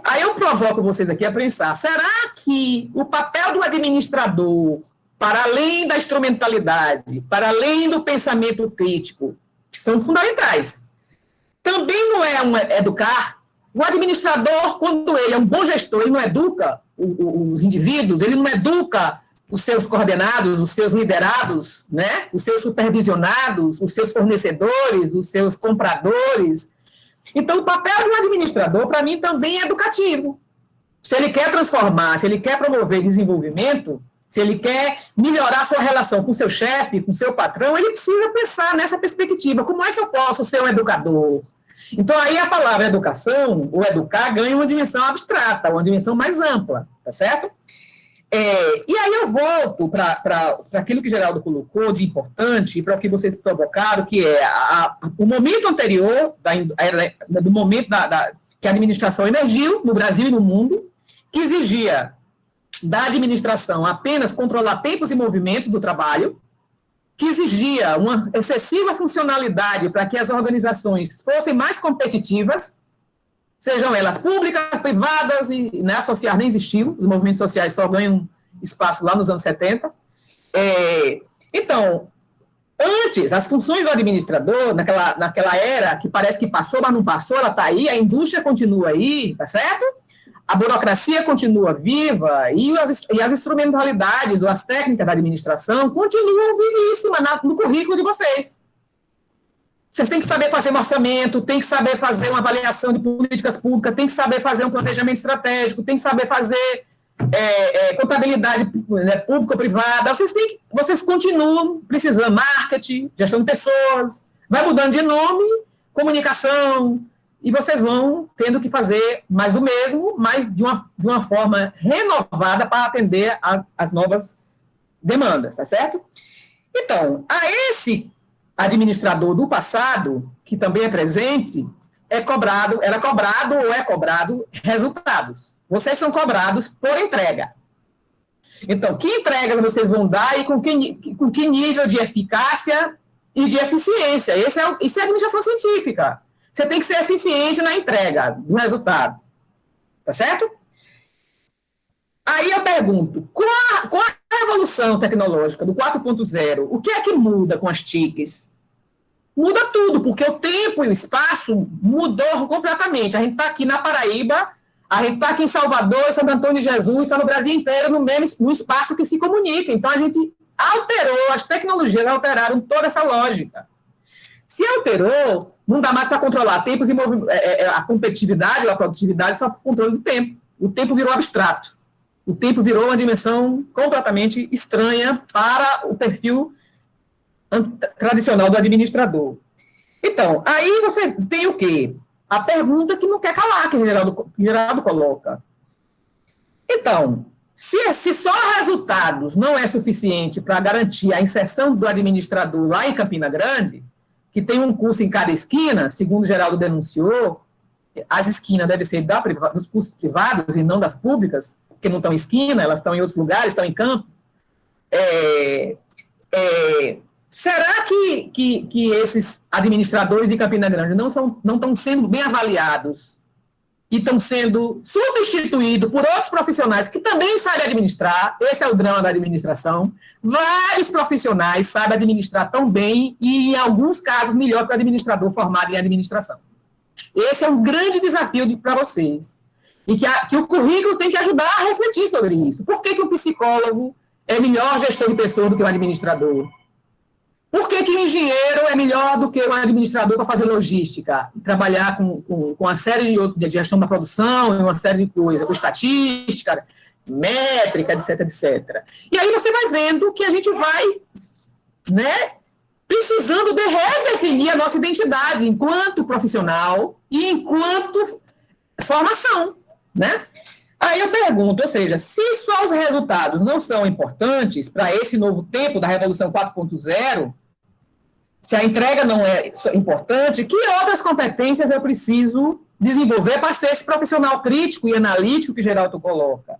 aí eu provoco vocês aqui a pensar, será que o papel do administrador, para além da instrumentalidade, para além do pensamento crítico, que são fundamentais, também não é educar? O administrador, quando ele é um bom gestor, ele não educa os indivíduos, ele não educa os seus coordenados, os seus liderados, né? Os seus supervisionados, os seus fornecedores, os seus compradores. Então, o papel do administrador, para mim, também é educativo. Se ele quer transformar, se ele quer promover desenvolvimento, se ele quer melhorar a sua relação com o seu chefe, com o seu patrão, ele precisa pensar nessa perspectiva. Como é que eu posso ser um educador? Então, aí a palavra educação, ou educar, ganha uma dimensão abstrata, uma dimensão mais ampla, tá certo? E aí eu volto para aquilo que Geraldo colocou de importante, e para o que vocês provocaram, que é o momento anterior, do momento que a administração emergiu no Brasil e no mundo, que exigia da administração apenas controlar tempos e movimentos do trabalho, que exigia uma excessiva funcionalidade para que as organizações fossem mais competitivas, sejam elas públicas, privadas, e né, sociais nem existiam, os movimentos sociais só ganham espaço lá nos anos 70. Então, antes, as funções do administrador, naquela era, que parece que passou, mas não passou, ela está aí, a indústria continua aí, tá certo? A burocracia continua viva e as instrumentalidades ou as técnicas da administração continuam vivíssimas no currículo de vocês. Vocês têm que saber fazer um orçamento, têm que saber fazer uma avaliação de políticas públicas, têm que saber fazer um planejamento estratégico, têm que saber fazer contabilidade, né, pública ou privada. Vocês continuam precisando marketing, gestão de pessoas, vai mudando de nome, comunicação, e vocês vão tendo que fazer mais do mesmo, mas de uma forma renovada para atender às novas demandas, tá certo? Então, a esse administrador do passado, que também é presente, era cobrado resultados. Vocês são cobrados por entrega. Então, que entregas vocês vão dar e com que nível de eficácia e de eficiência? Isso é administração científica. Você tem que ser eficiente na entrega, no resultado. Tá certo? Aí eu pergunto, com a revolução tecnológica do 4.0, o que é que muda com as TICs? Muda tudo, porque o tempo e o espaço mudou completamente. A gente está aqui na Paraíba, a gente está aqui em Salvador, Santo Antônio de Jesus, está no Brasil inteiro, no espaço que se comunica. Então, a gente alterou, as tecnologias alteraram toda essa lógica. Se alterou, não dá mais para controlar tempos e a competitividade ou a produtividade só por controle do tempo. O tempo virou abstrato. O tempo virou uma dimensão completamente estranha para o perfil tradicional do administrador. Então, aí você tem o quê? A pergunta que não quer calar, que Geraldo coloca. Então, se só resultados não é suficiente para garantir a inserção do administrador lá em Campina Grande, que tem um curso em cada esquina, segundo Geraldo denunciou, as esquinas devem ser dos cursos privados e não das públicas, porque não estão em esquina, elas estão em outros lugares, estão em campo. Será que esses administradores de Campina Grande não estão sendo bem avaliados e estão sendo substituídos por outros profissionais que também sabem administrar? Esse é o drama da administração. Vários profissionais sabem administrar tão bem e, em alguns casos, melhor que o administrador formado em administração. Esse é um grande desafio para vocês. E que o currículo tem que ajudar a refletir sobre isso. Por que um psicólogo é melhor gestor de pessoas do que o administrador? Por que o engenheiro é melhor do que o administrador para fazer logística? E trabalhar com uma série de gestão da produção, uma série de coisas, com estatística, métrica, etc, etc. E aí você vai vendo que a gente vai, né, precisando de redefinir a nossa identidade enquanto profissional e enquanto formação, né? Aí eu pergunto, ou seja, se só os resultados não são importantes para esse novo tempo da Revolução 4.0, se a entrega não é importante, que outras competências eu preciso desenvolver para ser esse profissional crítico e analítico que Geraldo coloca?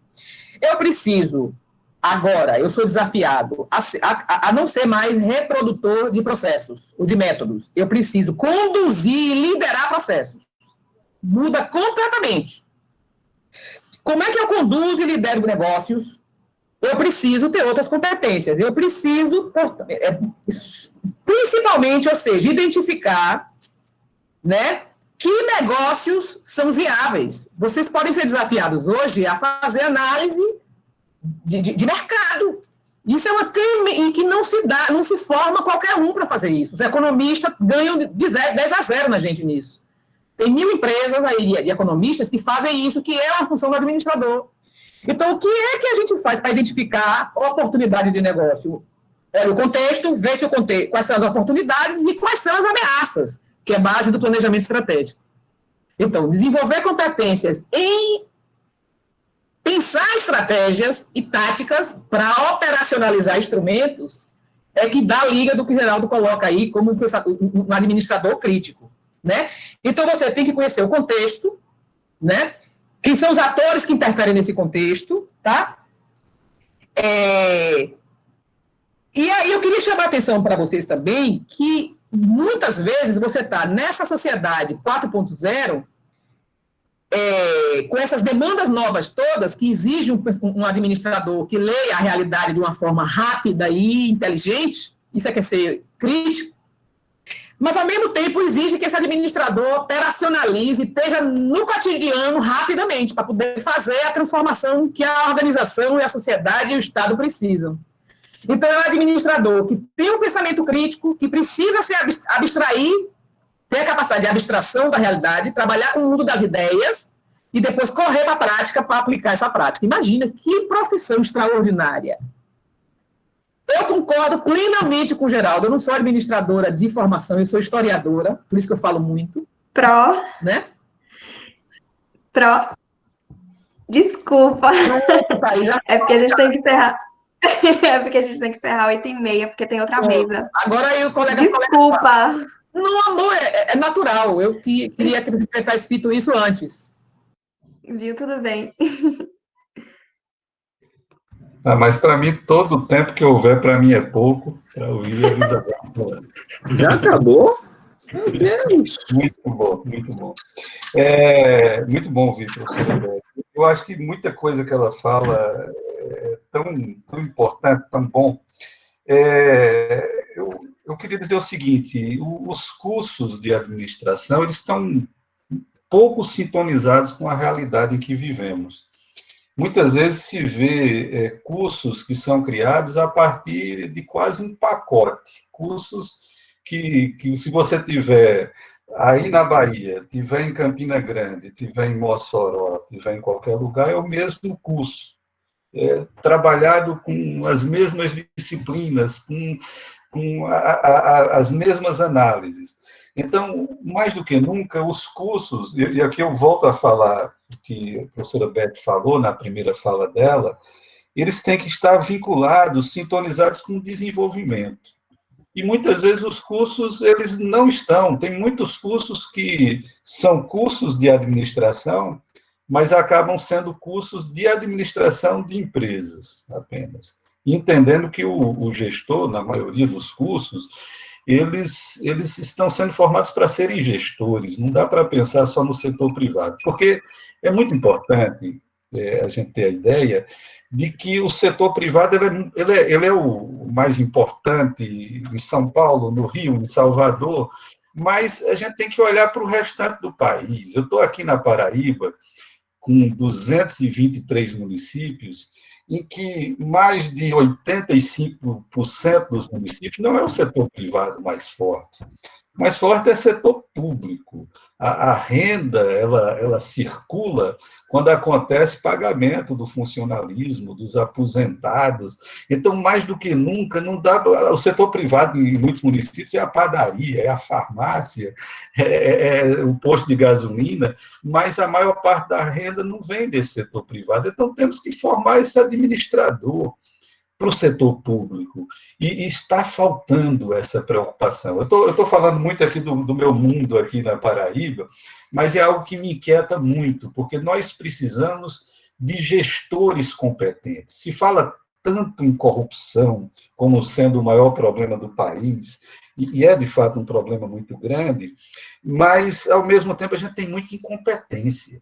Eu preciso, agora, eu sou desafiado a não ser mais reprodutor de processos ou de métodos. Eu preciso conduzir e liderar processos. Muda completamente. Como é que eu conduzo e lidero negócios? Eu preciso ter outras competências. Eu preciso, principalmente, ou seja, identificar, né, que negócios são viáveis. Vocês podem ser desafiados hoje a fazer análise de mercado. Isso é uma em que não se forma qualquer um para fazer isso. Os economistas ganham de 10 a 0 na gente nisso. Tem 1000 empresas aí de economistas que fazem isso, que é uma função do administrador. Então, o que é que a gente faz para identificar a oportunidade de negócio? Olha o contexto, vê se quais são as oportunidades e quais são as ameaças, que é base do planejamento estratégico. Então, desenvolver competências em pensar estratégias e táticas para operacionalizar instrumentos é que dá a liga do que o Geraldo coloca aí como um administrador crítico, né? Então, você tem que conhecer o contexto, né? Quem são os atores que interferem nesse contexto, tá? E aí eu queria chamar a atenção para vocês também que muitas vezes você está nessa sociedade 4.0 com essas demandas novas todas que exigem um administrador que leia a realidade de uma forma rápida e inteligente, isso é que é ser crítico, mas, ao mesmo tempo, exige que esse administrador operacionalize, esteja no cotidiano rapidamente, para poder fazer a transformação que a organização e a sociedade e o Estado precisam. Então, é um administrador que tem um pensamento crítico, que precisa se abstrair, ter a capacidade de abstração da realidade, trabalhar com o mundo das ideias e depois correr para a prática para aplicar essa prática. Imagina que profissão extraordinária. Eu concordo plenamente com o Geraldo. Eu não sou administradora de formação, eu sou historiadora, por isso que eu falo muito. Né? Desculpa. É porque a gente tem que encerrar. É porque a gente tem que encerrar 8h30, porque tem outra mesa. Agora aí o colega... Desculpa. Não, amor, é natural. Eu queria que você tivesse feito isso antes. Viu? Tudo bem. Mas para mim, todo o tempo que houver, para mim é pouco, para ouvir a Isabel. Já acabou? Meu Deus! Muito bom, muito bom. Muito bom ouvir, professora Beth. Eu acho que muita coisa que ela fala é tão importante, tão bom. Eu queria dizer o seguinte, os cursos de administração, eles estão pouco sintonizados com a realidade em que vivemos. Muitas vezes se vê cursos que são criados a partir de quase um pacote, cursos que se você tiver aí na Bahia, tiver em Campina Grande, tiver em Mossoró, tiver em qualquer lugar, é o mesmo curso, trabalhado com as mesmas disciplinas, com as mesmas análises. Então, mais do que nunca, os cursos, e aqui eu volto a falar o que a professora Beth falou na primeira fala dela, eles têm que estar vinculados, sintonizados com o desenvolvimento. E muitas vezes os cursos, eles não estão. Tem muitos cursos que são cursos de administração, mas acabam sendo cursos de administração de empresas apenas. Entendendo que o gestor, na maioria dos cursos, eles estão sendo formados para serem gestores, não dá para pensar só no setor privado, porque é muito importante a gente ter a ideia de que o setor privado ele é o mais importante em São Paulo, no Rio, em Salvador, mas a gente tem que olhar para o restante do país. Eu estou aqui na Paraíba, com 223 municípios, em que mais de 85% dos municípios não é o setor privado mais forte. Mais forte é o setor público. A renda, ela circula quando acontece pagamento do funcionalismo, dos aposentados. Então, mais do que nunca, não dá. O setor privado, em muitos municípios, é a padaria, é a farmácia, é o posto de gasolina, mas a maior parte da renda não vem desse setor privado. Então, temos que formar esse administrador para o setor público. E está faltando essa preocupação. Eu estou falando muito aqui do meu mundo aqui na Paraíba, mas é algo que me inquieta muito, porque nós precisamos de gestores competentes. Se fala tanto em corrupção como sendo o maior problema do país, e é, de fato, um problema muito grande, mas, ao mesmo tempo, a gente tem muita incompetência.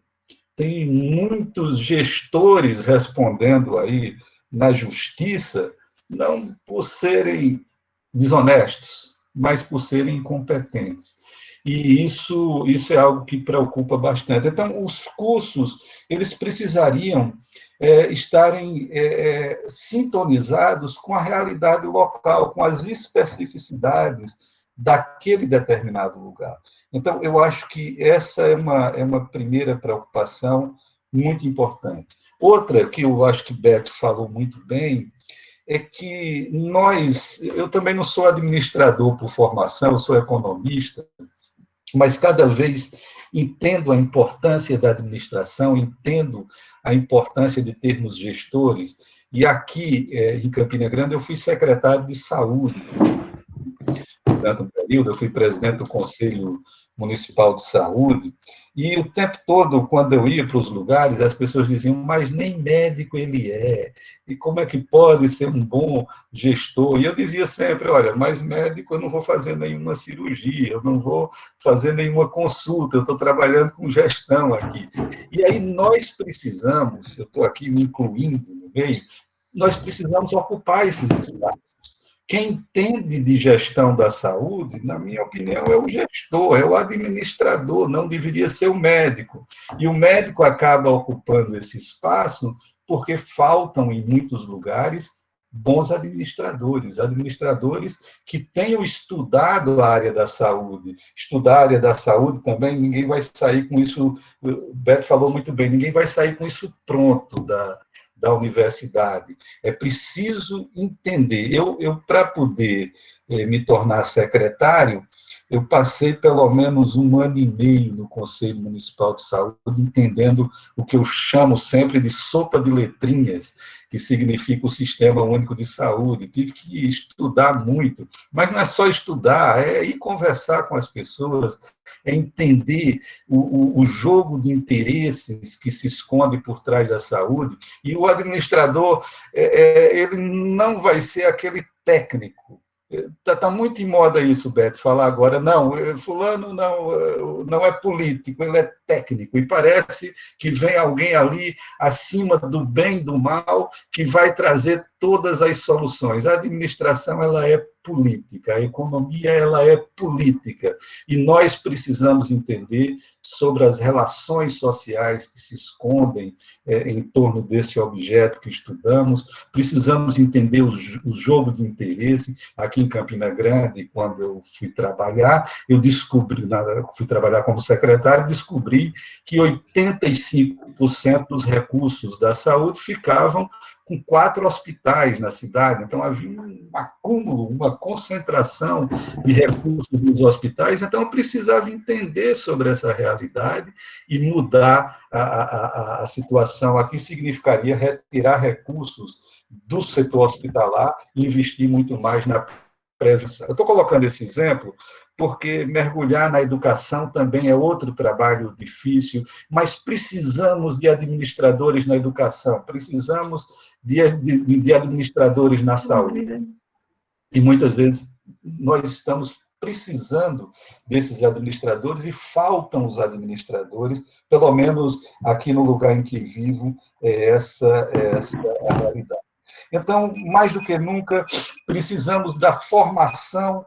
Tem muitos gestores respondendo aí na justiça, não por serem desonestos, mas por serem incompetentes. E isso é algo que preocupa bastante. Então, os cursos, eles precisariam estarem sintonizados com a realidade local, com as especificidades daquele determinado lugar. Então, eu acho que essa é uma primeira preocupação muito importante. Outra que eu acho que Beto falou muito bem é que eu também não sou administrador por formação, eu sou economista, mas cada vez entendo a importância da administração, entendo a importância de termos gestores, e aqui em Campina Grande eu fui secretário de saúde. Durante um período, eu fui presidente do Conselho Municipal de Saúde, e o tempo todo, quando eu ia para os lugares, as pessoas diziam, mas nem médico ele é, e como é que pode ser um bom gestor? E eu dizia sempre, olha, mas médico eu não vou fazer nenhuma cirurgia, eu não vou fazer nenhuma consulta, eu estou trabalhando com gestão aqui. E aí nós precisamos, eu estou aqui me incluindo no meio, nós precisamos ocupar esses espaços. Quem entende de gestão da saúde, na minha opinião, é o gestor, é o administrador, não deveria ser o médico. E o médico acaba ocupando esse espaço porque faltam, em muitos lugares, bons administradores, administradores que tenham estudado a área da saúde. Estudar a área da saúde também, ninguém vai sair com isso, o Beto falou muito bem, ninguém vai sair com isso pronto da universidade. É preciso entender. Eu para poder me tornar secretário, eu passei pelo menos 1 ano e meio no Conselho Municipal de Saúde, entendendo o que eu chamo sempre de sopa de letrinhas, que significa o Sistema Único de Saúde. Tive que estudar muito, mas não é só estudar, é ir conversar com as pessoas, é entender o jogo de interesses que se esconde por trás da saúde, e o administrador, ele não vai ser aquele técnico. Está muito em moda isso, Beto, falar agora, não, fulano não é político, ele é técnico, e parece que vem alguém ali acima do bem e do mal que vai trazer todas as soluções. A administração, ela é política, a economia, ela é política, e nós precisamos entender sobre as relações sociais que se escondem em torno desse objeto que estudamos, precisamos entender o jogo de interesse. Aqui em Campina Grande, quando eu fui trabalhar, fui trabalhar como secretário, descobri que 85% dos recursos da saúde ficavam com 4 hospitais na cidade. Então, havia um acúmulo, uma concentração de recursos nos hospitais. Então, eu precisava entender sobre essa realidade e mudar a situação. Aqui significaria retirar recursos do setor hospitalar e investir muito mais na prevenção. Eu estou colocando esse exemplo porque mergulhar na educação também é outro trabalho difícil, mas precisamos de administradores na educação, precisamos de administradores na saúde. E muitas vezes nós estamos precisando desses administradores e faltam os administradores, pelo menos aqui no lugar em que vivo, essa a realidade. Então, mais do que nunca, precisamos da formação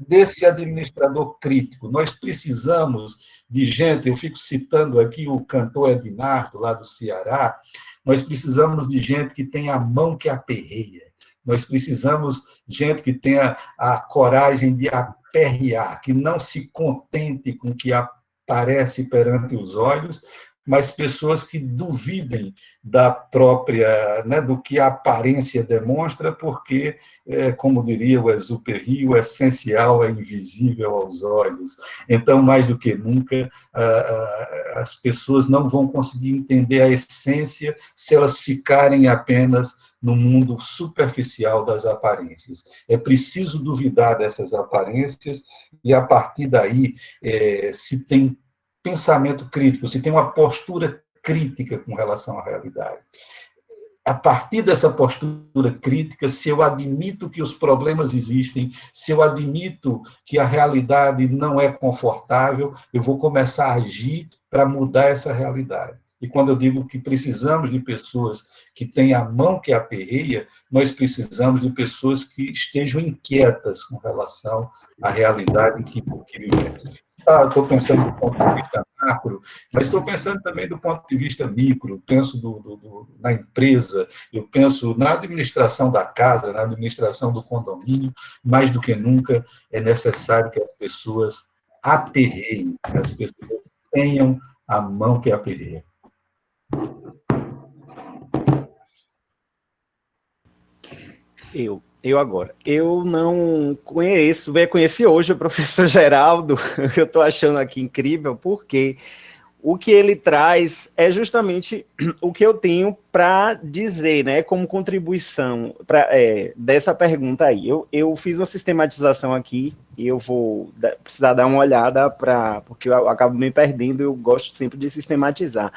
desse administrador crítico. Nós precisamos de gente, eu fico citando aqui o cantor Ednardo, lá do Ceará, nós precisamos de gente que tenha a mão que aperreia, nós precisamos de gente que tenha a coragem de aperrear, que não se contente com o que aparece perante os olhos, mas pessoas que duvidem da própria, do que a aparência demonstra, porque, como diria o Exupéry, o essencial é invisível aos olhos. Então, mais do que nunca, as pessoas não vão conseguir entender a essência se elas ficarem apenas no mundo superficial das aparências. É preciso duvidar dessas aparências e, a partir daí, se tem pensamento crítico, se tem uma postura crítica com relação à realidade. A partir dessa postura crítica, se eu admito que os problemas existem, se eu admito que a realidade não é confortável, eu vou começar a agir para mudar essa realidade. E quando eu digo que precisamos de pessoas que têm a mão que aperreia, nós precisamos de pessoas que estejam inquietas com relação à realidade que vivemos. Estou pensando do ponto de vista macro, mas estou pensando também do ponto de vista micro, penso na empresa, eu penso na administração da casa, na administração do condomínio. Mais do que nunca é necessário que as pessoas aperreiem, que as pessoas tenham a mão que aperreia. Eu agora. Eu não conheci hoje o professor Geraldo, eu estou achando aqui incrível, porque o que ele traz é justamente o que eu tenho para dizer, né, como contribuição dessa pergunta aí. Eu fiz uma sistematização aqui, e eu vou precisar dar uma olhada, porque eu acabo me perdendo, eu gosto sempre de sistematizar.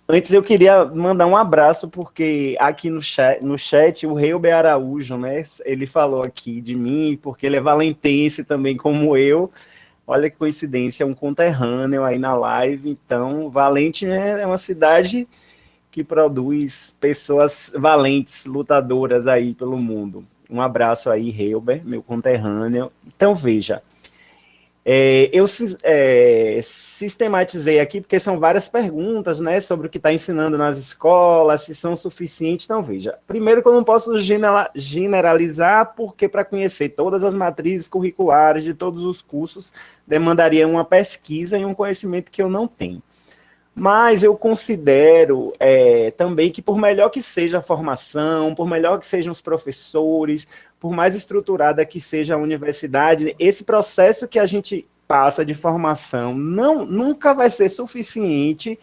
Antes eu queria mandar um abraço, porque aqui no chat o Reube Araújo, né, ele falou aqui de mim, porque ele é valentense também como eu. Olha que coincidência, um conterrâneo aí na live. Então, Valente, né, é uma cidade que produz pessoas valentes, lutadoras aí pelo mundo. Um abraço aí, Reube, meu conterrâneo. Então, veja, eu sistematizei aqui, porque são várias perguntas, né, sobre o que está ensinando nas escolas, se são suficientes. Então, veja, primeiro que eu não posso generalizar, porque para conhecer todas as matrizes curriculares de todos os cursos, demandaria uma pesquisa e um conhecimento que eu não tenho. Mas eu considero também que, por melhor que seja a formação, por melhor que sejam os professores, por mais estruturada que seja a universidade, esse processo que a gente passa de formação nunca vai ser suficiente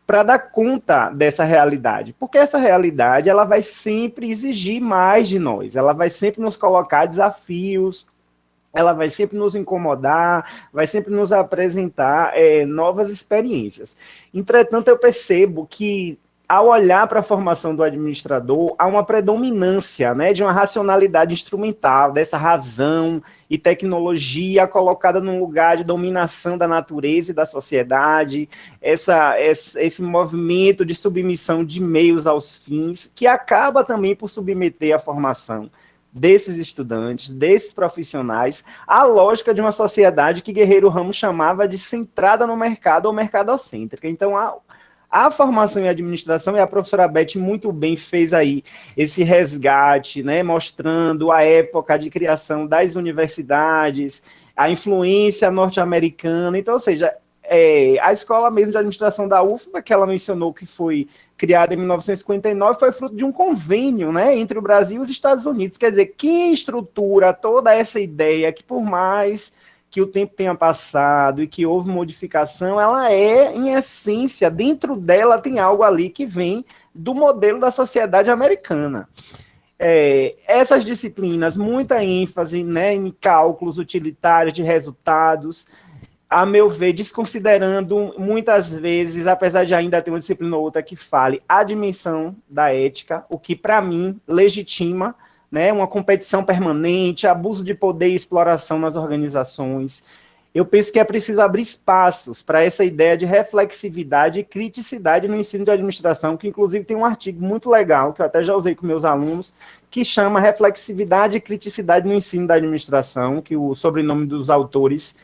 para dar conta dessa realidade, porque essa realidade ela vai sempre exigir mais de nós, ela vai sempre nos colocar desafios, ela vai sempre nos incomodar, vai sempre nos apresentar novas experiências. Entretanto, eu percebo que, ao olhar para a formação do administrador, há uma predominância, né, de uma racionalidade instrumental, dessa razão e tecnologia colocada num lugar de dominação da natureza e da sociedade, esse movimento de submissão de meios aos fins, que acaba também por submeter a formação desses estudantes, desses profissionais, à lógica de uma sociedade que Guerreiro Ramos chamava de centrada no mercado ou mercadocêntrica. Então, a formação em administração, e a professora Beth muito bem fez aí esse resgate, né, mostrando a época de criação das universidades, a influência norte-americana. Então, ou seja, a escola mesmo de administração da UFBA, que ela mencionou que foi criada em 1959, foi fruto de um convênio, né, entre o Brasil e os Estados Unidos. Quer dizer, que estrutura toda essa ideia que, por mais que o tempo tenha passado e que houve modificação, ela em essência, dentro dela tem algo ali que vem do modelo da sociedade americana. Essas disciplinas, muita ênfase, né, em cálculos utilitários de resultados, a meu ver, desconsiderando muitas vezes, apesar de ainda ter uma disciplina ou outra que fale, a dimensão da ética, o que, para mim, legitima, né, uma competição permanente, abuso de poder e exploração nas organizações. Eu penso que é preciso abrir espaços para essa ideia de reflexividade e criticidade no ensino de administração, que inclusive tem um artigo muito legal, que eu até já usei com meus alunos, que chama Reflexividade e Criticidade no Ensino da Administração, que o sobrenome dos autores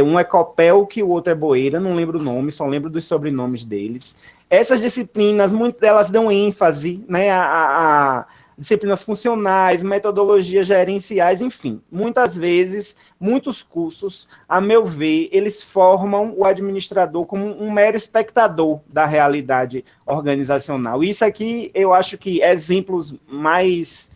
um é Copel, que o outro é Boeira, não lembro o nome, só lembro dos sobrenomes deles. Essas disciplinas, muitas delas dão ênfase, né, a disciplinas funcionais, metodologias gerenciais, enfim. Muitas vezes, muitos cursos, a meu ver, eles formam o administrador como um mero espectador da realidade organizacional. Isso aqui, eu acho que exemplos mais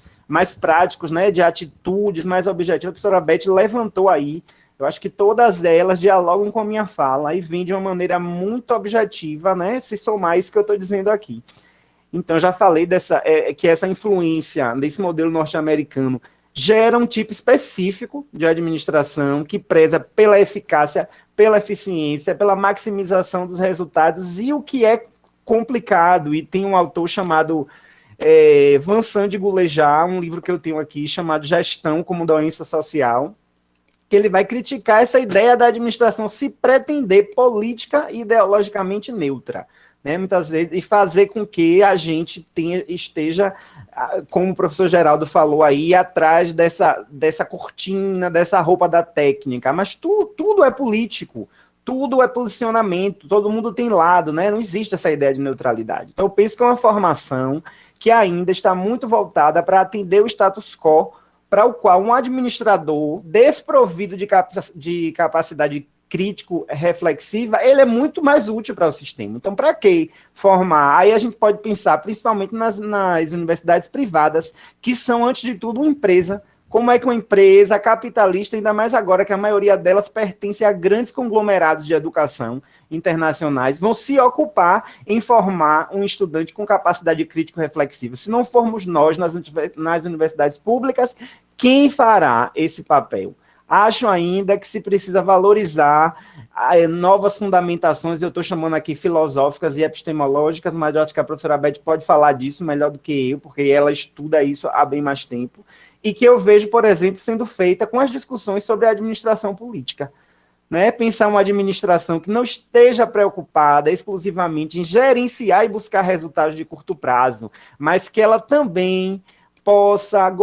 práticos, né, de atitudes mais objetivas, a professora Beth levantou aí. Eu acho que todas elas dialogam com a minha fala e vêm de uma maneira muito objetiva, né, se somar isso que eu estou dizendo aqui. Então, já falei que essa influência desse modelo norte-americano gera um tipo específico de administração que preza pela eficácia, pela eficiência, pela maximização dos resultados, e o que é complicado, e tem um autor chamado Vincent de Goulejar, um livro que eu tenho aqui, chamado Gestão como Doença Social, que ele vai criticar essa ideia da administração se pretender política e ideologicamente neutra, né, muitas vezes, e fazer com que a gente esteja, como o professor Geraldo falou aí, atrás dessa cortina, dessa roupa da técnica, mas tudo é político, tudo é posicionamento, todo mundo tem lado, né, não existe essa ideia de neutralidade. Então eu penso que é uma formação que ainda está muito voltada para atender o status quo, para o qual um administrador desprovido de capacidade crítico-reflexiva, ele é muito mais útil para o sistema. Então, para que formar? Aí a gente pode pensar, principalmente nas universidades privadas, que são, antes de tudo, uma empresa. Como é que uma empresa capitalista, ainda mais agora que a maioria delas pertence a grandes conglomerados de educação internacionais, vão se ocupar em formar um estudante com capacidade crítico-reflexiva? Se não formos nós nas universidades públicas, quem fará esse papel? Acho ainda que se precisa valorizar novas fundamentações, eu estou chamando aqui filosóficas e epistemológicas, mas eu acho que a professora Beth pode falar disso melhor do que eu, porque ela estuda isso há bem mais tempo, e que eu vejo, por exemplo, sendo feita com as discussões sobre a administração política. Né? Pensar uma administração que não esteja preocupada exclusivamente em gerenciar e buscar resultados de curto prazo, mas que ela também possa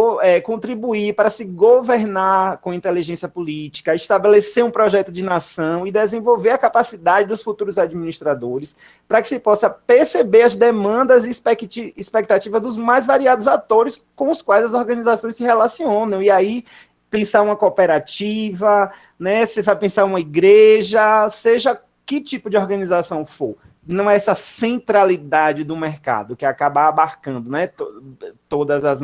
contribuir para se governar com inteligência política, estabelecer um projeto de nação e desenvolver a capacidade dos futuros administradores para que se possa perceber as demandas e expectativas dos mais variados atores com os quais as organizações se relacionam. E aí, pensar uma cooperativa, né, você vai pensar uma igreja, seja que tipo de organização for, não é essa centralidade do mercado que acaba abarcando, né, todas a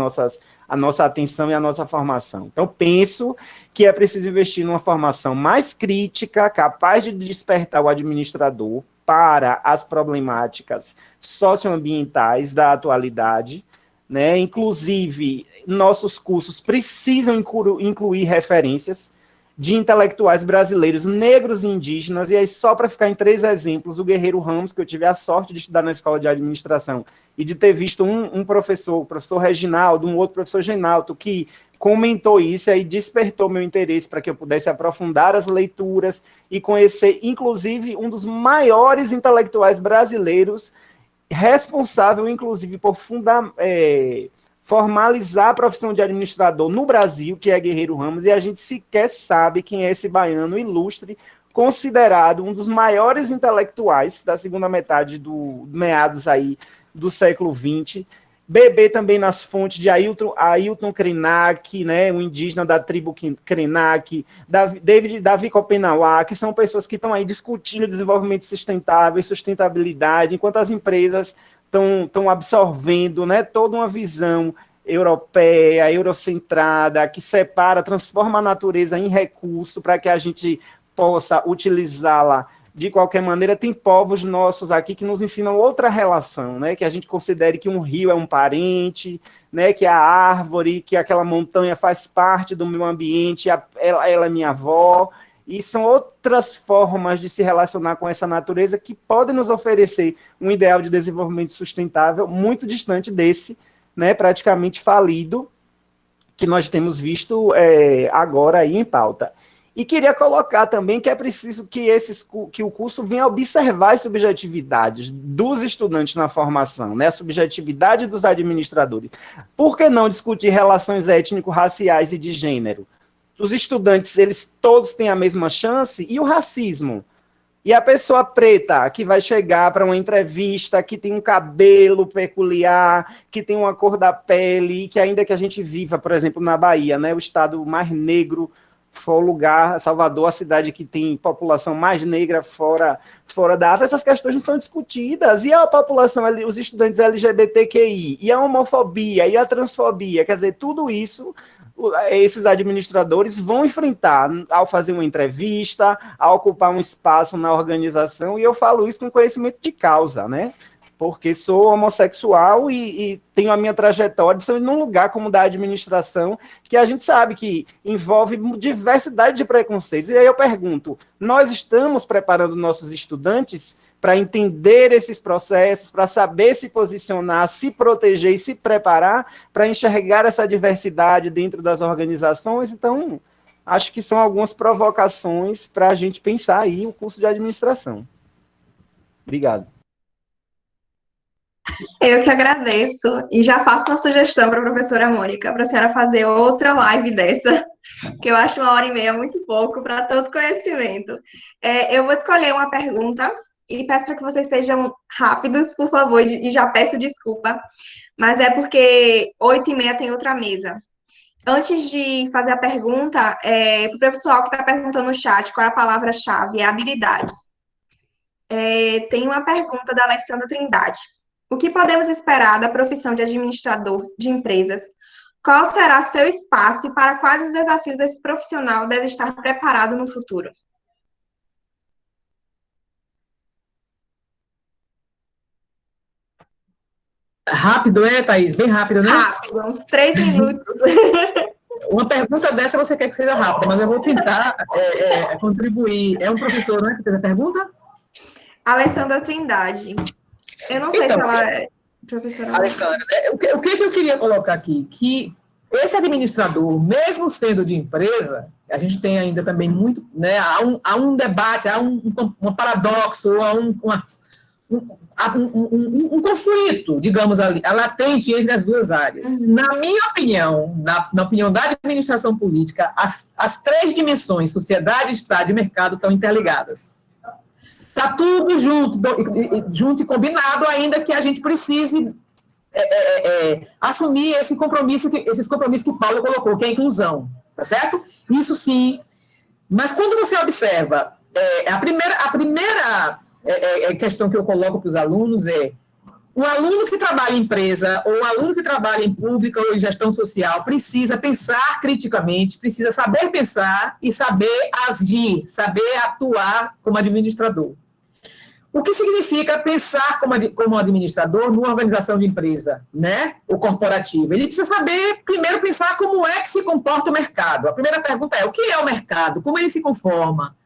nossa atenção e a nossa formação. Então, penso que é preciso investir numa formação mais crítica, capaz de despertar o administrador para as problemáticas socioambientais da atualidade, né? Inclusive, nossos cursos precisam incluir referências de intelectuais brasileiros, negros e indígenas, e aí só para ficar em 3 exemplos, o Guerreiro Ramos, que eu tive a sorte de estudar na escola de administração, e de ter visto um professor, o professor Reginaldo, um outro professor Genalto, que comentou isso, e aí despertou meu interesse para que eu pudesse aprofundar as leituras e conhecer, inclusive, um dos maiores intelectuais brasileiros, responsável, inclusive, por formalizar a profissão de administrador no Brasil, que é Guerreiro Ramos, e a gente sequer sabe quem é esse baiano ilustre, considerado um dos maiores intelectuais da segunda metade meados aí do século XX. Beber também nas fontes de Ailton Krenak, né, um indígena da tribo Krenak, Davi Kopenawa, que são pessoas que estão aí discutindo desenvolvimento sustentável e sustentabilidade, enquanto as empresas estão absorvendo, né, toda uma visão europeia, eurocentrada, que separa, transforma a natureza em recurso para que a gente possa utilizá-la de qualquer maneira. Tem povos nossos aqui que nos ensinam outra relação, né, que a gente considere que um rio é um parente, né, que a árvore, que aquela montanha faz parte do meu ambiente, ela é minha avó. E são outras formas de se relacionar com essa natureza que podem nos oferecer um ideal de desenvolvimento sustentável muito distante desse, né, praticamente falido, que nós temos visto agora aí em pauta. E queria colocar também que é preciso que o curso venha observar as subjetividades dos estudantes na formação, né, a subjetividade dos administradores. Por que não discutir relações étnico-raciais e de gênero? Os estudantes, eles todos têm a mesma chance, e o racismo? E a pessoa preta que vai chegar para uma entrevista, que tem um cabelo peculiar, que tem uma cor da pele, que ainda que a gente viva, por exemplo, na Bahia, né, o estado mais negro, for o lugar, Salvador, a cidade que tem população mais negra fora da África, essas questões não são discutidas. E a população, os estudantes LGBTQI, e a homofobia, e a transfobia, quer dizer, tudo isso esses administradores vão enfrentar ao fazer uma entrevista, ao ocupar um espaço na organização, e eu falo isso com conhecimento de causa, né? Porque sou homossexual e tenho a minha trajetória, principalmente num lugar como o da administração, que a gente sabe que envolve diversidade de preconceitos. E aí eu pergunto, nós estamos preparando nossos estudantes para entender esses processos, para saber se posicionar, se proteger e se preparar para enxergar essa diversidade dentro das organizações? Então, acho que são algumas provocações para a gente pensar aí o curso de administração. Obrigado. Eu que agradeço e já faço uma sugestão para a professora Mônica, para a senhora fazer outra live dessa, que eu acho 1h30 muito pouco para tanto conhecimento. Eu vou escolher uma pergunta e peço para que vocês sejam rápidos, por favor, e já peço desculpa, mas é porque 8h30 tem outra mesa. Antes de fazer a pergunta, para o pessoal que está perguntando no chat qual é a palavra-chave, é habilidades. Tem uma pergunta da Alessandra Trindade. O que podemos esperar da profissão de administrador de empresas? Qual será seu espaço e para quais os desafios esse profissional deve estar preparado no futuro? Rápido, Thaís? Bem rápido, né? Rápido, uns 3 minutos. Uma pergunta dessa você quer que seja rápida, mas eu vou tentar contribuir. É um professor, né, que fez a pergunta? Alessandra Trindade. Eu não sei se ela é professora. Alessandra, o que eu queria colocar aqui? Que esse administrador, mesmo sendo de empresa, a gente tem ainda também muito, né, há um debate, há um paradoxo, há um conflito, digamos ali, latente entre as duas áreas. Na minha opinião, na opinião da administração política, as 3 dimensões, sociedade, Estado e mercado, estão interligadas. Está tudo junto e combinado, ainda que a gente precise assumir esses compromissos que Paulo colocou, que é a inclusão, tá certo? Isso sim. Mas quando você observa, a primeira a questão que eu coloco para os alunos é: o aluno que trabalha em empresa, ou o aluno que trabalha em pública ou em gestão social, precisa pensar criticamente, precisa saber pensar e saber agir, saber atuar como administrador. O que significa pensar como administrador numa organização de empresa, né? Ou corporativa? Ele precisa saber, primeiro, pensar como é que se comporta o mercado. A primeira pergunta é: o que é o mercado? Como ele se conforma?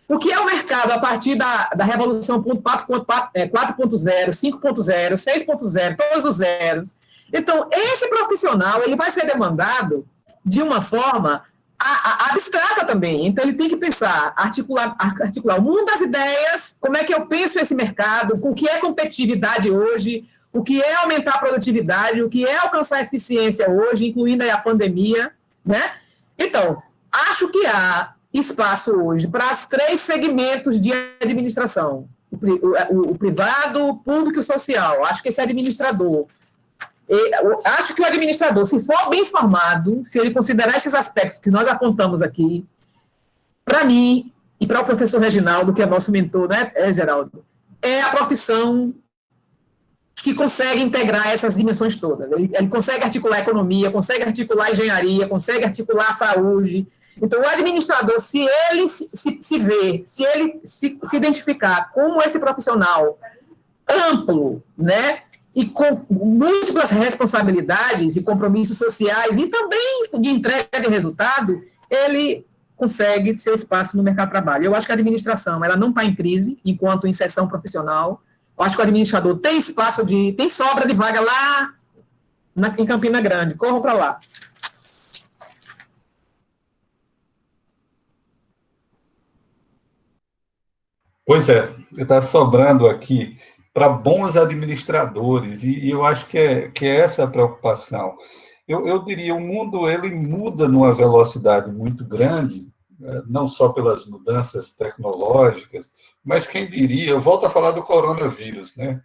O que é o mercado a partir da Revolução 4.0, 5.0, 6.0, todos os zeros? Então, esse profissional ele vai ser demandado de uma forma abstrata também. Então, ele tem que pensar, articular o mundo das ideias, como é que eu penso esse mercado, o que é competitividade hoje, o que é aumentar a produtividade, o que é alcançar a eficiência hoje, incluindo aí a pandemia, né? Então, acho que há espaço hoje para os 3 segmentos de administração: o privado, o público e o social. Acho que esse administrador, acho que o administrador, se for bem formado, se ele considerar esses aspectos que nós apontamos aqui, para mim e para o professor Reginaldo, que é nosso mentor, né, Geraldo, é a profissão que consegue integrar essas dimensões todas. Ele consegue articular a economia, consegue articular a engenharia, consegue articular a saúde. Então, o administrador, se ele se ver, se ele se identificar como esse profissional amplo, né, e com múltiplas responsabilidades e compromissos sociais e também de entrega de resultado, ele consegue seu espaço no mercado de trabalho. Eu acho que a administração ela não está em crise enquanto inserção profissional. Eu acho que o administrador tem espaço tem sobra de vaga lá em Campina Grande. Corram para lá. Pois é, está sobrando aqui para bons administradores, e eu acho que é essa a preocupação. Eu diria, o mundo ele muda numa velocidade muito grande, não só pelas mudanças tecnológicas, mas quem diria, eu volto a falar do coronavírus, né?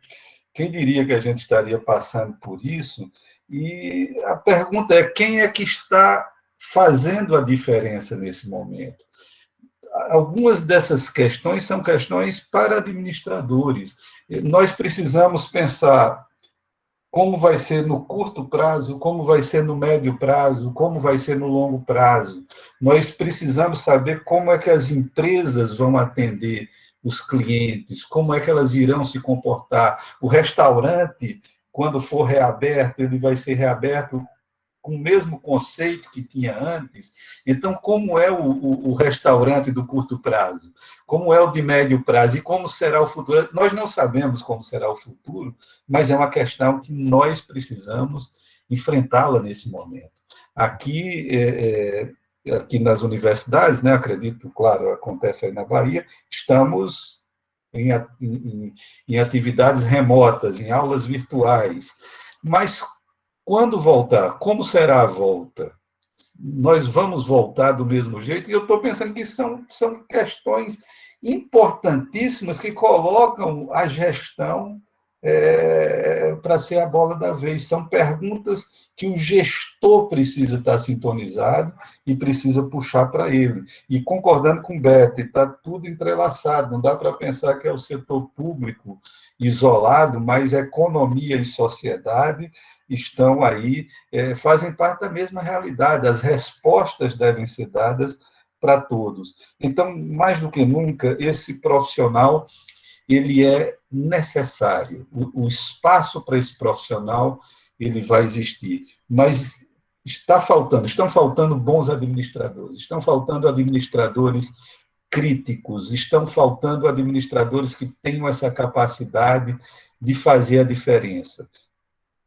Quem diria que a gente estaria passando por isso? E a pergunta é: quem é que está fazendo a diferença nesse momento? Algumas dessas questões são questões para administradores. Nós precisamos pensar como vai ser no curto prazo, como vai ser no médio prazo, como vai ser no longo prazo. Nós precisamos saber como é que as empresas vão atender os clientes, como é que elas irão se comportar. O restaurante, quando for reaberto, ele vai ser reaberto com o mesmo conceito que tinha antes. Então, como é o restaurante do curto prazo? Como é o de médio prazo? E como será o futuro? Nós não sabemos como será o futuro, mas é uma questão que nós precisamos enfrentá-la nesse momento. Aqui nas universidades, né, acredito, claro, acontece aí na Bahia, estamos em atividades remotas, em aulas virtuais, mas quando voltar, como será a volta? Nós vamos voltar do mesmo jeito? E eu estou pensando que são questões importantíssimas que colocam a gestão para ser a bola da vez. São perguntas que o gestor precisa estar sintonizado e precisa puxar para ele. E concordando com o Beto, está tudo entrelaçado, não dá para pensar que é o setor público isolado, mas economia e sociedade estão aí, fazem parte da mesma realidade. As respostas devem ser dadas para todos. Então, mais do que nunca, esse profissional ele é necessário. O espaço para esse profissional ele vai existir, mas estão faltando bons administradores, estão faltando administradores críticos, estão faltando administradores que tenham essa capacidade de fazer a diferença.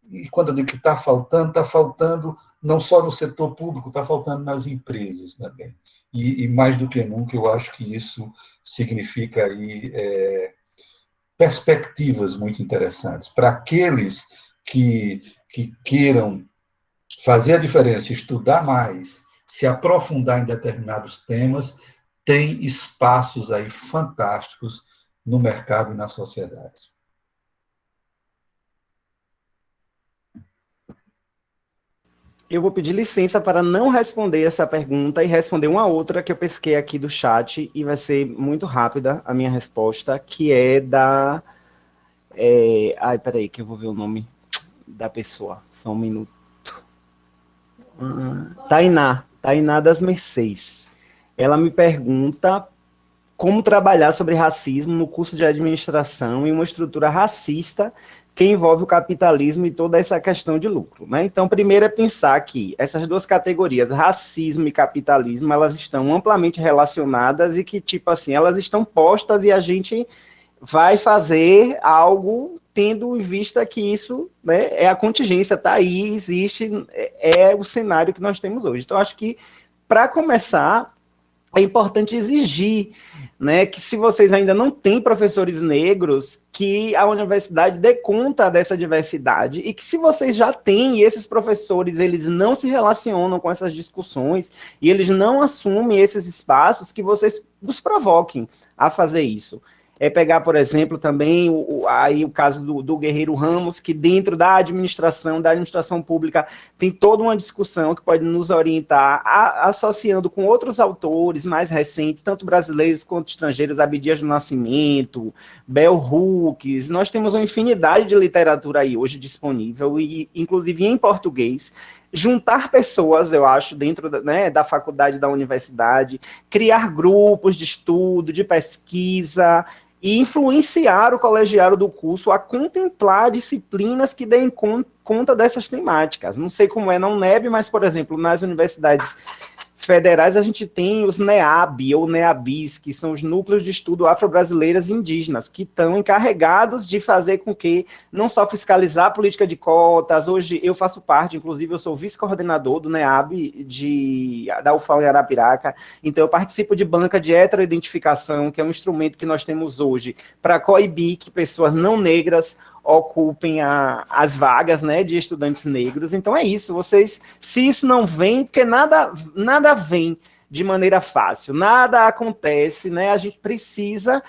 E quando eu digo que está faltando não só no setor público, está faltando nas empresas também. E mais do que nunca, eu acho que isso significa aí perspectivas muito interessantes. Para aqueles que queiram fazer a diferença, estudar mais, se aprofundar em determinados temas, tem espaços aí fantásticos no mercado e na sociedade. Eu vou pedir licença para não responder essa pergunta e responder uma outra que eu pesquei aqui do chat, e vai ser muito rápida a minha resposta, que é da... Ai, peraí, que eu vou ver o nome da pessoa. Só um minuto. Tainá das Mercês. Ela me pergunta como trabalhar sobre racismo no curso de administração em uma estrutura racista que envolve o capitalismo e toda essa questão de lucro, né? Então, primeiro é pensar que essas duas categorias, racismo e capitalismo, elas estão amplamente relacionadas e que, tipo assim, elas estão postas e a gente vai fazer algo tendo em vista que isso, né, é a contingência, está aí, existe, é o cenário que nós temos hoje. Então, acho que, para começar, é importante exigir, né, que se vocês ainda não têm professores negros, que a universidade dê conta dessa diversidade, e que se vocês já têm, e esses professores, eles não se relacionam com essas discussões, e eles não assumem esses espaços, que vocês os provoquem a fazer isso. É pegar, por exemplo, também aí o caso do Guerreiro Ramos, que dentro da administração pública, tem toda uma discussão que pode nos orientar, associando com outros autores mais recentes, tanto brasileiros quanto estrangeiros, Abdias do Nascimento, Bell Hooks. Nós temos uma infinidade de literatura aí hoje disponível, e inclusive em português. Juntar pessoas, eu acho, dentro da faculdade, da universidade, criar grupos de estudo, de pesquisa, e influenciar o colegiado do curso a contemplar disciplinas que deem conta dessas temáticas. Não sei como é na UNEB, mas, por exemplo, nas universidades federais a gente tem os NEAB ou NEABIs, que são os núcleos de estudo afro-brasileiras e indígenas, que estão encarregados de fazer com que não só fiscalizar a política de cotas. Hoje eu faço parte, inclusive eu sou vice-coordenador do NEAB da UFAL em Arapiraca, então eu participo de banca de heteroidentificação, que é um instrumento que nós temos hoje para coibir que pessoas não negras ocupem as vagas, né, de estudantes negros. Então é isso, vocês, se isso não vem, porque nada vem de maneira fácil, nada acontece, né, a gente precisa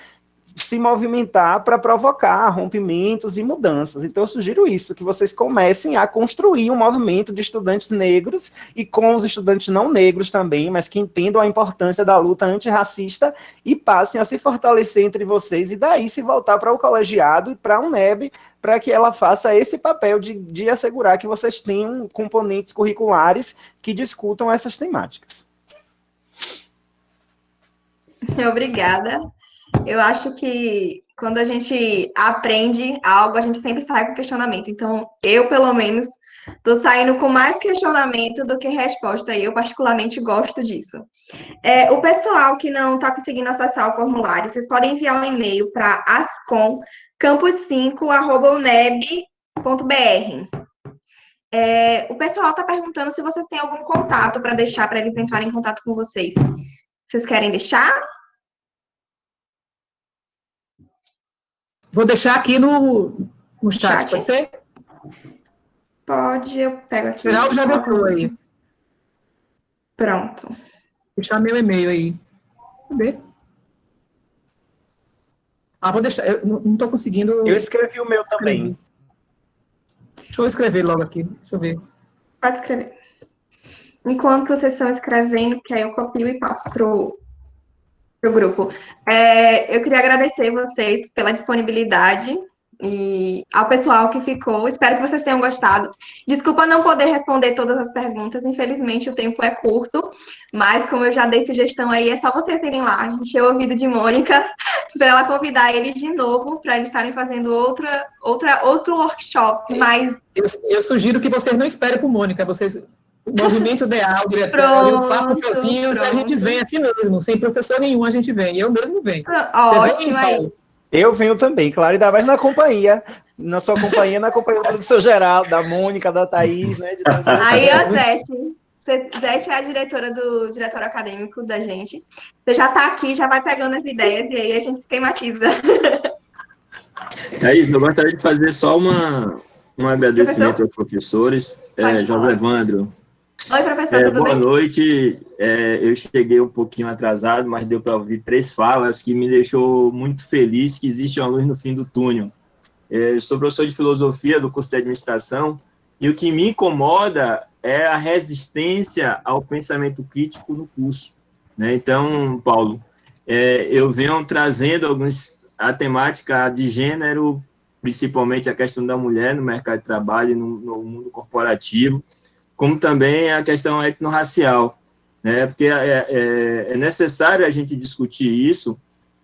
se movimentar para provocar rompimentos e mudanças. Então eu sugiro isso, que vocês comecem a construir um movimento de estudantes negros e com os estudantes não negros também, mas que entendam a importância da luta antirracista e passem a se fortalecer entre vocês, e daí se voltar para o colegiado e para a UNEB, para que ela faça esse papel de assegurar que vocês tenham componentes curriculares que discutam essas temáticas. Obrigada. Eu acho que quando a gente aprende algo, a gente sempre sai com questionamento. Então, eu, pelo menos, estou saindo com mais questionamento do que resposta, e eu particularmente gosto disso. O pessoal que não está conseguindo acessar o formulário, vocês podem enviar um e-mail para ascom campus5@uneb.br. O pessoal está perguntando se vocês têm algum contato para deixar, para eles entrarem em contato com vocês. Vocês querem deixar? Vou deixar aqui no chat, pode ser? Pode, eu pego aqui. Geraldo já botou aí. Pronto. Vou deixar meu e-mail aí. Cadê? Vou deixar. Eu não estou conseguindo. Eu escrevi o meu também. Deixa eu escrever logo aqui. Deixa eu ver. Pode escrever. Enquanto vocês estão escrevendo, que aí eu copio e passo pro grupo. Eu queria agradecer vocês pela disponibilidade e ao pessoal que ficou. Espero que vocês tenham gostado. Desculpa não poder responder todas as perguntas, infelizmente o tempo é curto, mas como eu já dei sugestão aí, é só vocês irem lá, encher o ouvido de Mônica, para ela convidar eles de novo, para eles estarem fazendo outro workshop. Mas eu sugiro que vocês não esperem por Mônica, vocês... O movimento ideal, diretório, façam sozinhos, a gente vem assim mesmo, sem professor nenhum a gente vem, eu mesmo venho. Ótimo aí. Eu venho também, claro, ainda mais na companhia, na sua companhia, na companhia do professor Geraldo, da Mônica, da Thaís, né? Aí, ó, Zete é a diretor acadêmico da gente. Você já está aqui, já vai pegando as ideias, e aí a gente esquematiza. Thaís, eu gostaria de fazer só um agradecimento aos professores. José Evandro. Oi, professor, tudo bem? Boa noite. Eu cheguei um pouquinho atrasado, mas deu para ouvir 3 falas que me deixou muito feliz que existe uma luz no fim do túnel. Eu sou professor de filosofia do curso de administração, e o que me incomoda é a resistência ao pensamento crítico no curso, né? Então, Paulo, eu venho trazendo a temática de gênero, principalmente a questão da mulher no mercado de trabalho e no mundo corporativo, como também a questão etnorracial, né? Porque é necessário a gente discutir isso,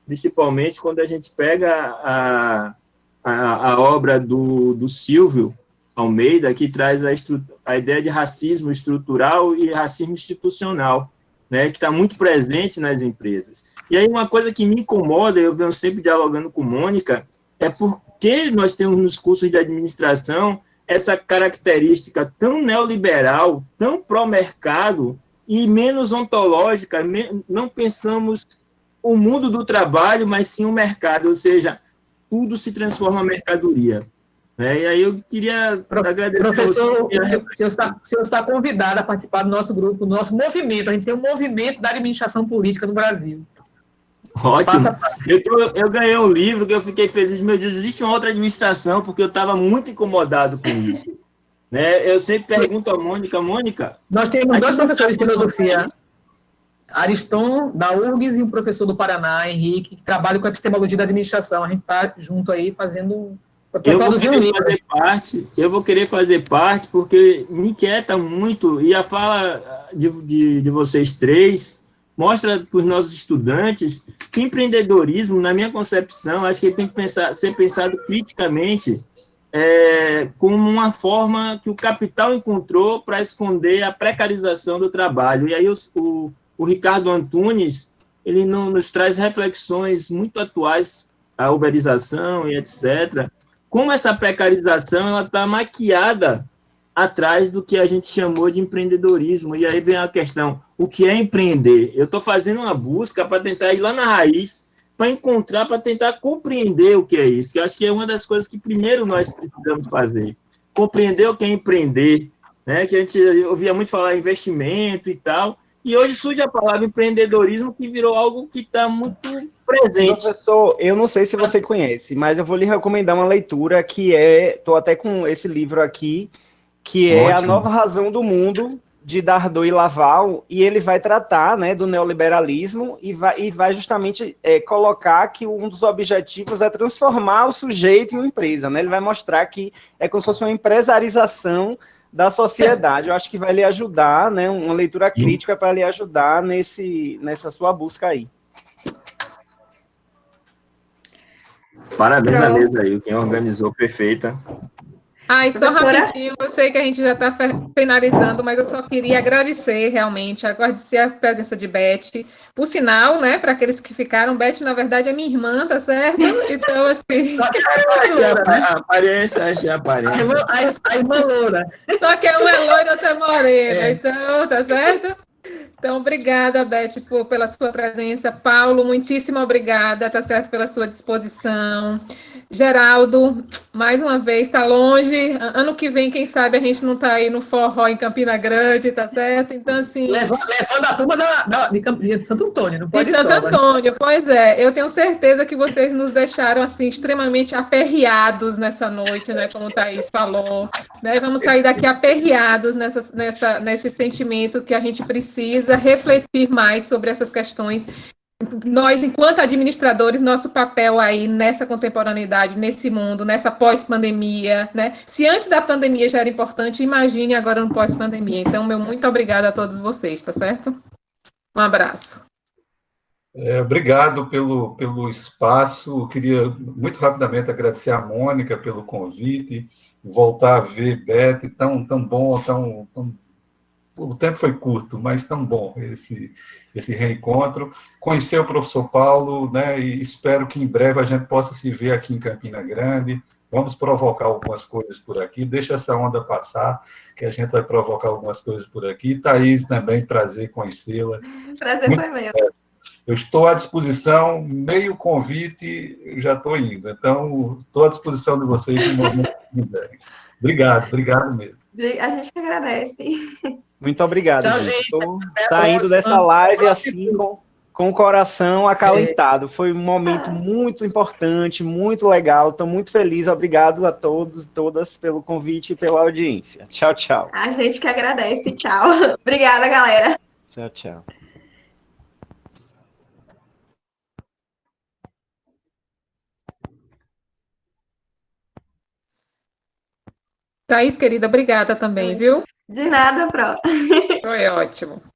principalmente quando a gente pega a obra do Silvio Almeida, que traz a ideia de racismo estrutural e racismo institucional, né, que está muito presente nas empresas. E aí uma coisa que me incomoda, eu venho sempre dialogando com Mônica, é porque nós temos nos cursos de administração essa característica tão neoliberal, tão pró-mercado e menos ontológica, não pensamos o mundo do trabalho, mas sim o mercado, ou seja, tudo se transforma em mercadoria. Né? E aí eu queria agradecer... Professor, o senhor está convidado a participar do nosso grupo, do nosso movimento. A gente tem um movimento da administração política no Brasil. Ótimo. Eu ganhei um livro que eu fiquei feliz. Meu Deus, existe uma outra administração, porque eu estava muito incomodado com isso. Né? Eu sempre pergunto a Mônica... Nós temos dois professores de filosofia, Ariston, da URGS, e um professor do Paraná, Henrique, que trabalha com a epistemologia da administração. A gente está junto aí fazendo... Eu vou querer fazer parte, porque me inquieta muito, e a fala de vocês três mostra para os nossos estudantes que empreendedorismo, na minha concepção, acho que ele tem que ser pensado criticamente como uma forma que o capital encontrou para esconder a precarização do trabalho. E aí o Ricardo Antunes, ele nos traz reflexões muito atuais, a uberização e etc., como essa precarização está maquiada atrás do que a gente chamou de empreendedorismo. E aí vem a questão, o que é empreender? Eu estou fazendo uma busca para tentar ir lá na raiz, para encontrar, para tentar compreender o que é isso, que eu acho que é uma das coisas que primeiro nós precisamos fazer. Compreender o que é empreender, né? Que a gente ouvia muito falar em investimento e tal, e hoje surge a palavra empreendedorismo, que virou algo que está muito presente. Professor, eu não sei se você conhece, mas eu vou lhe recomendar uma leitura que estou até com esse livro aqui, que é Ótimo. A Nova Razão do Mundo, de Dardot e Laval, e ele vai tratar, né, do neoliberalismo e vai justamente colocar que um dos objetivos é transformar o sujeito em uma empresa, né? Ele vai mostrar que é como se fosse uma empresarização da sociedade. Eu acho que vai lhe ajudar, né? Uma leitura crítica para lhe ajudar nessa sua busca aí. Parabéns a mesa aí, quem organizou, perfeita. E só rapidinho, eu sei que a gente já está finalizando, mas eu só queria agradecer a presença de Beth. Por sinal, né, para aqueles que ficaram, Beth, na verdade, é minha irmã, tá certo? Então, assim... A aparência, achei a aparência. A irmã loura. Só que uma é loira e outra é morena, então, tá certo? Então, obrigada, Beth, pela sua presença. Paulo, muitíssimo obrigada, tá certo, pela sua disposição. Geraldo, mais uma vez, está longe. Ano que vem, quem sabe, a gente não está aí no forró em Campina Grande, tá certo? Então, assim... Levando a turma de Santo Antônio, não pode de Santo Antônio, pois é. Eu tenho certeza que vocês nos deixaram, assim, extremamente aperreados nessa noite, né? Como o Thaís falou. Né? Vamos sair daqui aperreados nesse sentimento que a gente precisa refletir mais sobre essas questões. Nós, enquanto administradores, nosso papel aí nessa contemporaneidade, nesse mundo, nessa pós-pandemia, né? Se antes da pandemia já era importante, imagine agora no pós-pandemia. Então, meu muito obrigada a todos vocês, tá certo? Um abraço. Obrigado pelo espaço. Eu queria muito rapidamente agradecer a Mônica pelo convite, voltar a ver Beth, tão bom, o tempo foi curto, mas tão bom esse reencontro. Conhecer o professor Paulo, né, e espero que em breve a gente possa se ver aqui em Campina Grande. Vamos provocar algumas coisas por aqui. Deixa essa onda passar, que a gente vai provocar algumas coisas por aqui. Thaís, também, prazer conhecê-la. Prazer foi meu. Eu estou à disposição, meio convite, já estou indo. Então, estou à disposição de vocês no momento que quiserem. Obrigado mesmo. A gente que agradece. Muito obrigado, Tchau, gente. gente. Estou saindo dessa live assim, com o coração acalentado. Foi um momento muito importante, muito legal. Estou muito feliz. Obrigado a todos e todas pelo convite e pela audiência. Tchau, tchau. A gente que agradece. Tchau. Obrigada, galera. Tchau, tchau. Thaís, querida, obrigada também, viu? De nada, Pro. Foi ótimo.